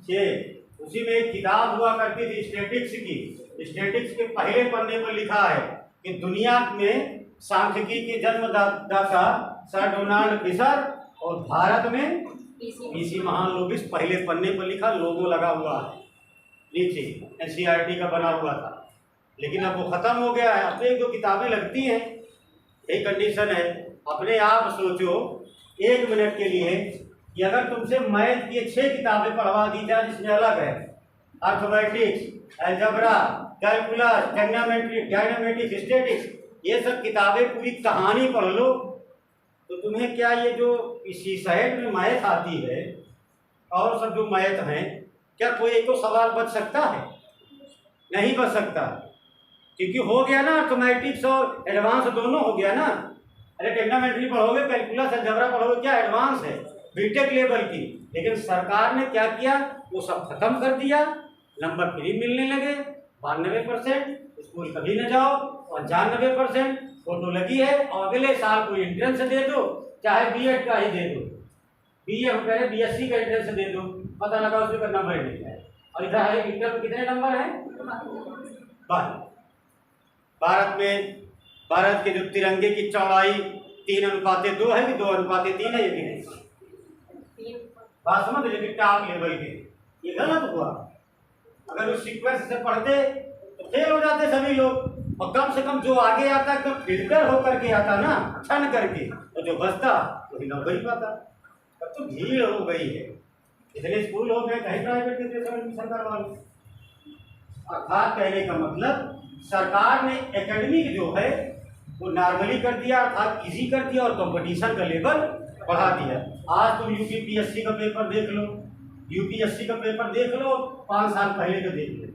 6। उसी में एक किताब हुआ करती थी स्टैटिक्स की। स्टैटिक्स के पहले पन्ने पर लिखा है कि दुनिया में सांख्यिकी के जन्मदाता सर डोनाल्ड फिशर और भारत में पीसी महालनोबिस। पहले पन्ने पर लिखा, लोगो लगा हुआ है नीचे, एनसीईआरटी का बना हुआ था। लेकिन अब वो खत्म हो गया है, अब 1-2 किताबें लगती हैं, यही कंडीशन है। अपने आप सोचो 1 मिनट के लिए कि अगर तुमसे मैथ की 6 किताबें पढ़वा दी जाए जिसमें अलग है arithmetics, algebra, calculus, trigonometry, statics, ये सब किताबें पूरी कहानी पढ़ लो, तो तुम्हें क्या ये जो इसी साइड में मैथ आती है और सब जो मैथ हैं, क्या कोई एक तो सवाल बच सकता है? नहीं बच सकता, क्योंकि हो गया ना अर्थमेटिक्स और एडवांस दोनों हो गया ना। अरे ट्रिग्नोमेट्री पढ़ोगे, कैलकुलस, अलजेब्रा पढ़ोगे, क्या एडवांस है, बीटेक लेवल की। लेकिन सरकार ने क्या किया, वो सब खत्म कर दिया, नंबर फ्री मिलने लगे 92%, स्कूल कभी न जाओ, और 95% फोटो लगी है, और अगले साल कोई एंट्रेंस दे दो, चाहे बीएड का ही दे दो, बीए हो कह बीएससी का एंट्रेंस दे दो, पता लगा उसमें नंबर नहीं है। और इधर है इंटर में कितने नंबर हैं? भारत के जो तिरंगे की चौड़ाई 3:2 है कि 2:3 है, ये भी नहीं। बात समझ लीजिए, टॉप लेवल के, ये गलत हुआ। अगर उस सीक्वेंस से पढ़ते तो फेल हो जाते सभी लोग, और कम से कम जो आगे आता है तो फिल्टर होकर के आता ना, छन करके, और जो बचता वही नंबर ही पाता। तब तो भीड़ हो गई है, इतने स्कूल हो गए, कहीं प्राइवेट के एडमिशन करवा लो। अर्थात कहने का मतलब सरकार ने एकेडमिक जो है वो नॉर्मली कर दिया, अर्थात इजी कर दिया, और कंपटीशन का लेवल बढ़ा दिया। आज तुम यूपीपीएससी का पेपर देख लो, यूपीएससी का पेपर देख लो, 5 साल पहले का देख लो,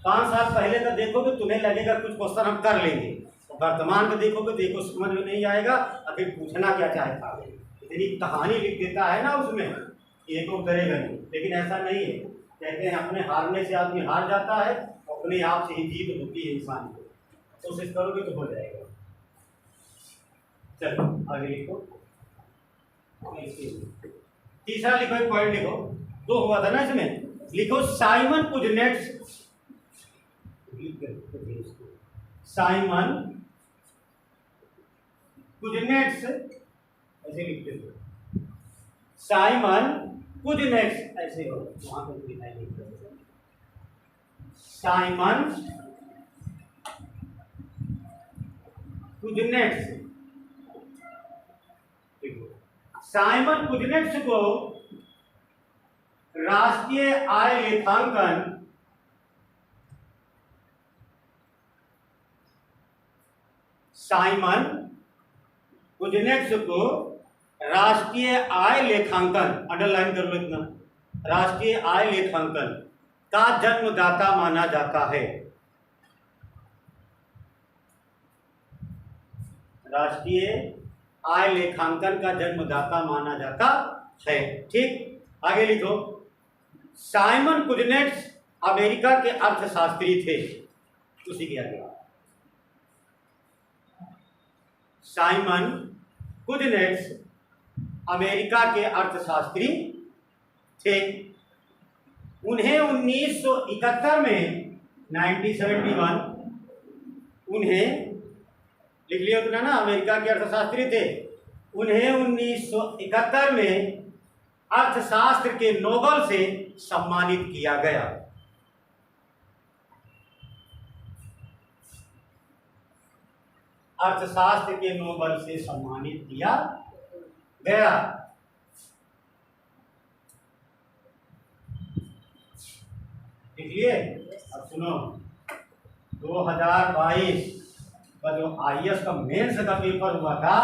5 साल पहले का देखोगे तुम्हें लगेगा कुछ क्वेश्चन हम कर लेंगे, और वर्तमान का देखोगे, देखो समझ में नहीं आएगा, आखिर पूछना क्या चाहता है। इतनी कहानी लिख देता है ना उसमें, ये तो करेगा नहीं। लेकिन ऐसा नहीं है, कहते हैं अपने हारने से आदमी हार जाता है, अपने आप से ही जीत होती है इंसान को। कोशिश करोगे तो हो जाएगा। चलो आगे लिखो, तीसरा लिखो, एक पॉइंट लिखो, 2 हुआ था ना इसमें, लिखो साइमन कुजनेट्स, साइमन कुजनेट्स, ऐसे लिखते हो, साइमन कुजनेट्स, ऐसे हो, वहां पर लिखा है साइमन कुजनेट्स। साइमन कुजनेट्स को राष्ट्रीय आय लेखांकन साइमन कुजनेट्स को राष्ट्रीय आय लेखांकन, अंडरलाइन कर लो इतना, राष्ट्रीय आय लेखांकन का जन्मदाता माना जाता है। राष्ट्रीय आय लेखांकन का जन्मदाता माना जाता है। ठीक, आगे लिखो, साइमन कुजनेट्स अमेरिका के अर्थशास्त्री थे। उसी के आगे साइमन कुजनेट्स अमेरिका के अर्थशास्त्री थे। उन्हें 1971 में 1971 उन्हें लिख लिया उतना ना, अमेरिका के अर्थशास्त्री थे। उन्हें 1971 में अर्थशास्त्र के नोबेल से सम्मानित किया गया। अर्थशास्त्र के नोबेल से सम्मानित किया गया। देखिए अब सुनो, 2022 का जो आईएएस का मेंस का पेपर हुआ था,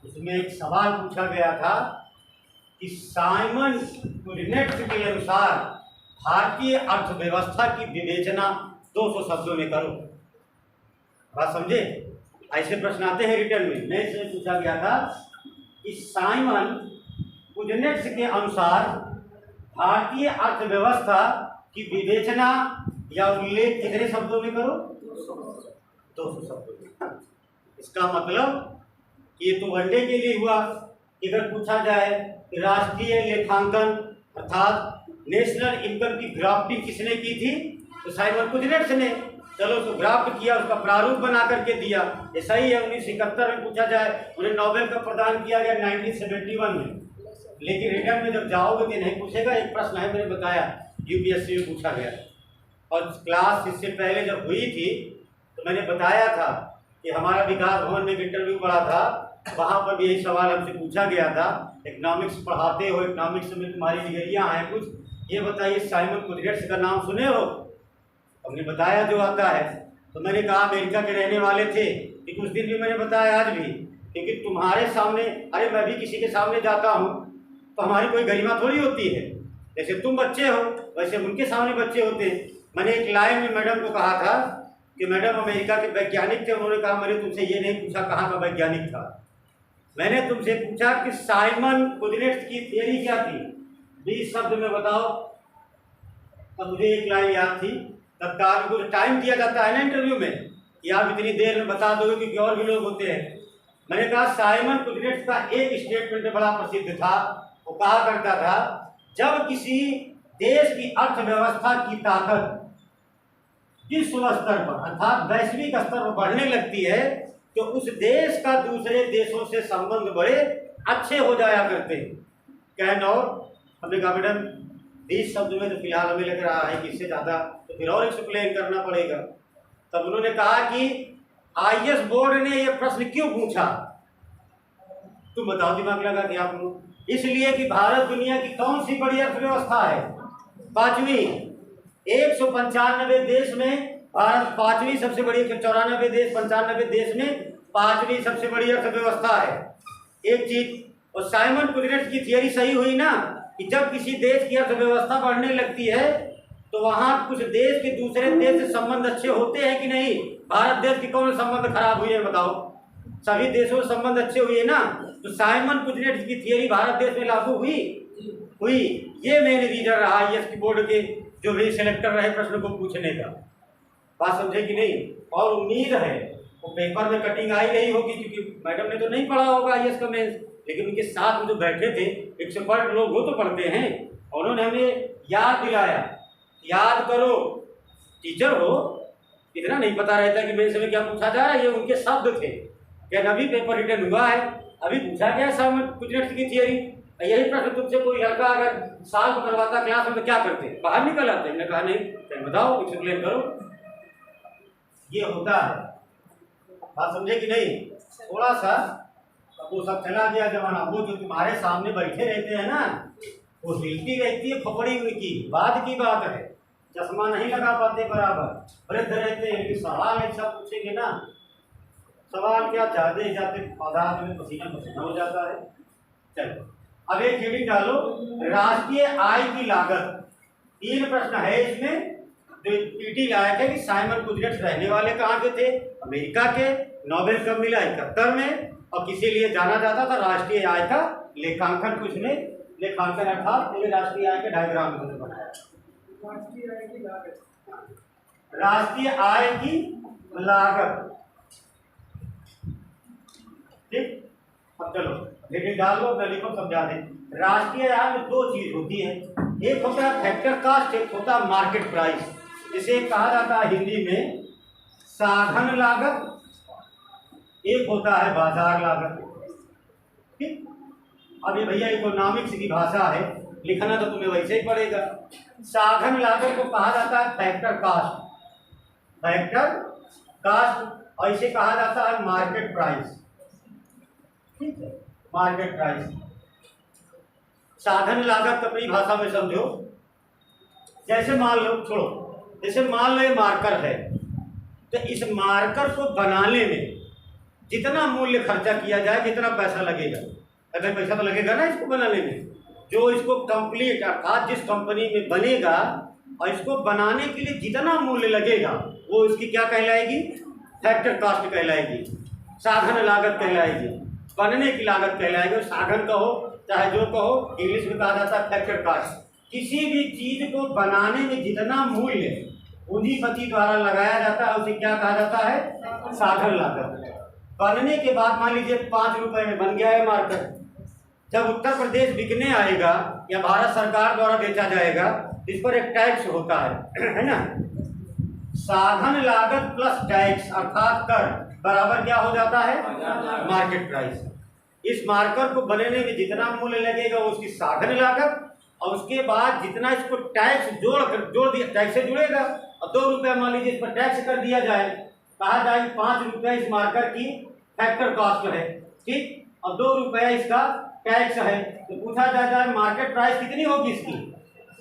उसमें एक सवाल पूछा गया था कि साइमन कुजनेट्स के अनुसार भारतीय अर्थव्यवस्था की विवेचना 200 शब्दों में करो। बात समझे? ऐसे प्रश्न आते हैं रिटर्न में। मैं इसमें पूछा गया था कि साइमन कुजनेट्स के अनुसार भारतीय अर्थव्यवस्था की विवेचना या उल्लेख कितने शब्दों में करो? 200 शब्दों में। इसका मतलब ये तो वनडे के लिए हुआ। अगर पूछा जाए कि राष्ट्रीय लेखांकन अर्थात नेशनल इनकम की ग्राफ्टिंग किसने की थी, तो साइमन कुजनेट्स ने। चलो तो ग्राफ्ट किया, उसका प्रारूप बना करके दिया। ऐसा ही है 1971 में पूछा जाए, उन्हें नोबेल का प्रदान किया गया 1971 में। लेकिन रिटर्न में जब जाओगे तो नहीं पूछेगा। एक प्रश्न है, मैंने बताया यूपीएससी में पूछा गया, और क्लास इससे पहले जब हुई थी तो मैंने बताया था कि हमारा विकास भवन में एक इंटरव्यू पड़ा था, वहाँ पर भी यही सवाल हमसे पूछा गया था। इकोनॉमिक्स पढ़ाते हो, इकोनॉमिक्स में तुम्हारी डिग्रियाँ हैं कुछ, ये बताइए साइमन कुजनेट्स का नाम सुने हो? हमने बताया जो आता है। तो मैंने कहा अमेरिका के रहने वाले थे, कि कुछ दिन भी मैंने बताया आज भी, क्योंकि तुम्हारे सामने, अरे मैं भी किसी के सामने जाता हूँ तो हमारी कोई गरिमा थोड़ी होती है। जैसे तुम बच्चे हो वैसे उनके सामने बच्चे होते हैं। मैंने एक लाइन में मैडम को कहा था कि मैडम अमेरिका के वैज्ञानिक थे। उन्होंने कहा मैंने तुमसे ये नहीं पूछा कहाँ का वैज्ञानिक था, मैंने तुमसे पूछा कि साइमन कुजनेट्स की थियरी क्या थी। 20 शब्द में बताओ। तब मुझे एक लाइन याद थी। तत्काल को टाइम दिया जाता है ना इंटरव्यू में कि आप इतनी देर में बता दोगे, क्योंकि और भी लोग होते हैं। मैंने कहा साइमन कुजनेट्स का एक स्टेटमेंट बड़ा प्रसिद्ध था। वो कहा करता था, जब किसी देश की अर्थव्यवस्था की ताकत विश्व स्तर पर अर्थात वैश्विक स्तर पर बढ़ने लगती है तो उस देश का दूसरे देशों से संबंध बड़े अच्छे हो जाया करते हैं। कैन और हमने कहा मैडम 20 शब्द में तो फिलहाल हमें लग रहा है कि इससे ज़्यादा तो फिर और एक्सप्लेन करना पड़ेगा। तब उन्होंने कहा कि आईएएस बोर्ड ने यह प्रश्न क्यों पूछा, तुम बताओ। दिमाग लगा कि आप लोग, इसलिए कि भारत दुनिया की कौन सी बड़ी अर्थव्यवस्था है? 5वीं। 195 देश में भारत 5वीं सबसे बड़ी, 194 देश 95 देश में 5वीं सबसे बड़ी अर्थव्यवस्था है। एक चीज, और साइमन कुजनेट्स की थियरी सही हुई ना कि जब किसी देश की अर्थव्यवस्था बढ़ने लगती है तो वहाँ कुछ देश के दूसरे देश से संबंध अच्छे होते हैं कि नहीं? भारत देश के कौन संबंध खराब हुए हैं बताओ? सभी देशों से संबंध अच्छे हुए ना। तो साइमन कुजनेट्स की थियरी भारत देश में लागू हुई। ये मेन रीजन रहा आईएएस बोर्ड के जो भी सिलेक्टर रहे प्रश्न को पूछने का। बात समझे कि नहीं? और उम्मीद है वो पेपर में कटिंग आई नहीं होगी, क्योंकि मैडम ने तो नहीं पढ़ा होगा आईएएस का मेंस, लेकिन उनके साथ में जो बैठे थे 105 लोग वो तो पढ़ते हैं। और उन्होंने हमें याद दिलाया, याद करो, टीचर हो इतना नहीं पता रहता कि मेरे समय क्या पूछा जा रहा है। ये उनके शब्द थे। क्या अभी पेपर रिटर्न हुआ है, अभी पूछा गया साइमन कुजनेट्स की थियरी। यही प्रश्न तुमसे कोई लड़का अगर साल को करवाता क्लास में तो क्या करते? बाहर निकल आते। मैंने कहा नहीं, बताओ, एक्सप्लेन करो। ये होता है। बात समझे कि नहीं? थोड़ा सा वो सब चला गया जमाना। वो जो तुम्हारे सामने बैठे रहते हैं ना, वो हिलती रहती है खोपड़ी उनकी, बाद की बात है। चश्मा नहीं लगा पाते बराबर, वृद्ध रहते हैं, लेकिन सवाल ऐसा पूछेंगे ना, सवाल क्या जाते जाते आधार में पसीना पसीना हो जाता है। चलो अब एक हेडिंग डालो, राष्ट्रीय आय की लागत। 3 प्रश्न है इसमें। पीटी लायक है कि साइमन कुजनेट्स रहने वाले कहाँ के थे? अमेरिका के। नोबेल कब मिला? 71 में। और किसी लिए जाना जाता था? राष्ट्रीय आय का लेखांकन। कुछ ने लेखांकन अर्थात पूरे राष्ट्रीय आय के डायग्राम में बनाया। राष्ट्रीय आय की लागत, राष्ट्रीय आय की लागत। ठीक, अब चलो हेडिंग डाल लो, मैं लिखो समझा दें। राष्ट्रीय आय में 2 चीज होती है, एक होता है फैक्टर कास्ट, एक होता है मार्केट प्राइस। जिसे कहा जाता है हिंदी में साधन लागत, एक होता है बाजार लागत। ठीक, अब ये भैया इकोनॉमिक्स की भाषा है, लिखना तो तुम्हें वैसे ही पड़ेगा। साधन लागत को कहा जाता है फैक्टर कास्ट, फैक्टर कास्ट, और इसे कहा जाता है मार्केट प्राइस। ठीक है, मार्केट प्राइस। साधन लागत अपनी भाषा में समझो। जैसे मान लो, छोड़ो, जैसे मान लो ये मार्कर है, तो इस मार्कर को बनाने में जितना मूल्य खर्चा किया जाए, जितना पैसा लगेगा, अगर पैसा तो लगेगा ना इसको बनाने में, जो इसको कंप्लीट अर्थात जिस कंपनी में बनेगा और इसको बनाने के लिए जितना मूल्य लगेगा वो इसकी क्या कहलाएगी, फैक्टर कॉस्ट कहलाएगी, साधन लागत कहलाएगी, बनने की लागत कहलाएगी। साधन कहो चाहे जो कहो, इंग्लिश में कहा जाता है फैक्टर कॉस्ट। किसी भी चीज को बनाने में जितना मूल्य पूंजीपति द्वारा लगाया जाता है उसे क्या कहा जाता है, साधन लागत। बनने के बाद मान लीजिए 5 रुपए में बन गया है मार्कर, जब उत्तर प्रदेश बिकने आएगा या भारत सरकार द्वारा बेचा जाएगा इस पर एक टैक्स होता है ना। साधन लागत प्लस टैक्स अर्थात कर बराबर क्या हो जाता है, मार्केट प्राइस। इस मार्कर को बनने में जितना मूल्य लगेगा वो उसकी साधन लागत, और उसके बाद जितना इसको टैक्स जोड़ दिया, टैक्स से जुड़ेगा। और 2 रुपया मान लीजिए इस पर टैक्स कर दिया जाए, कहा जाए 5 रुपया इस मार्कर की फैक्टर कॉस्ट है, ठीक, और 2 रुपया इसका टैक्स है, तो पूछा जाए मार्केट प्राइस कितनी होगी इसकी,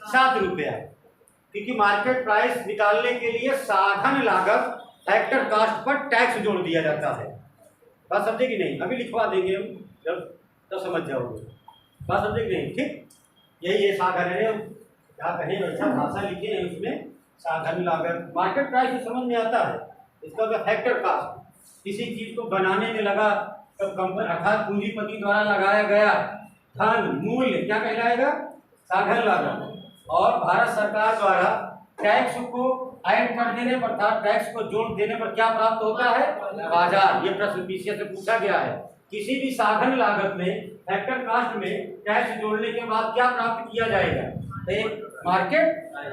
7 रुपया। क्योंकि मार्केट प्राइस निकालने के लिए साधन लागत फैक्टर कॉस्ट पर टैक्स जोड़ दिया जाता है। बात समझे कि नहीं, अभी लिखवा देंगे हम जब समझ जाओगे। बात समझे कि नहीं, ठीक, यही ये साधन है, क्या कहें वैसा भाषा लिखे हैं उसमें, साधन लागत मार्केट प्राइस समझ में आता है। इसका जो फैक्टर कॉस्ट किसी चीज को बनाने में लगा तब कंपनी अर्थात पूंजीपति द्वारा लगाया गया धन मूल्य क्या कहलाएगा, साधन लागत। और भारत सरकार द्वारा टैक्स को ऐड कर देने पर अर्थात टैक्स को जोड़ देने पर क्या प्राप्त होता है, बाजार। ये प्रश्न पीछे से पूछा गया है। किसी भी साधन लागत में फैक्टर कॉस्ट में टैक्स जोड़ने के बाद क्या प्राप्त किया जाएगा, तो एक मार्केट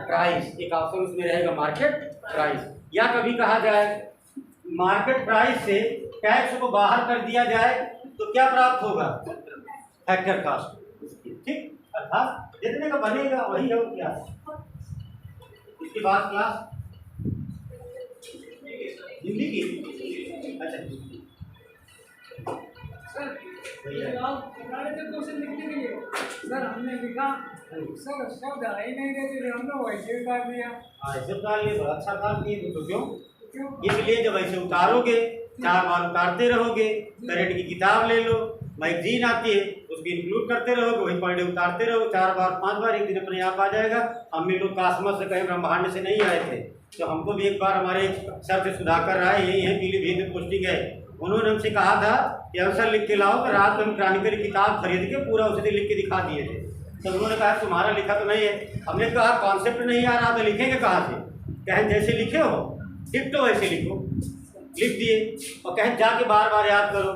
प्राइस, एक ऑप्शन उसमें रहेगा मार्केट प्राइस। या कभी कहा जाए मार्केट प्राइस से टैक्स को बाहर कर दिया जाए तो क्या प्राप्त होगा, फैक्टर कॉस्ट, ठीक, अर्थात जितने का बनेगा वही है क्या। इसके बाद क्लास हिंदी की, अच्छा क्वेश्चन लिखने के लिए सर हमने लिखा सर शब्द आ ही नहीं रहे थे, हमने वैसे ही काट दिया। ऐसे उतार लिए, बड़ा अच्छा काम किए तो क्यों, इसलिए जब ऐसे उतारोगे 4 बार उतारते रहोगे, करेंट की किताब ले लो, मैगजीन आती है उसको इंक्लूड करते रहोगे, वही पॉइंट उतारते रहो 4 बार 5 बार, एक दिन अपने आप आ जाएगा। हम भी लोग कासमत से कहीं ब्रह्मांड से नहीं आए थे, तो हमको भी एक बार हमारे सर से सुधाकर राय यही है, पीलीभीत में पोस्टिंग है, उन्होंने हमसे कहा था कि आंसर लिख के लाओ, तो रात में हम क्रांतिकारी किताब खरीद के पूरा उसे लिख के दिखा दिए थे। तो उन्होंने कहा तुम्हारा लिखा तो नहीं है। हमने कहा कॉन्सेप्ट नहीं आ रहा तो लिखेंगे कहाँ से, कहें जैसे लिखे हो ठीक तो वैसे लिखो, लिख दिए, और कहें जाके बार बार याद करो।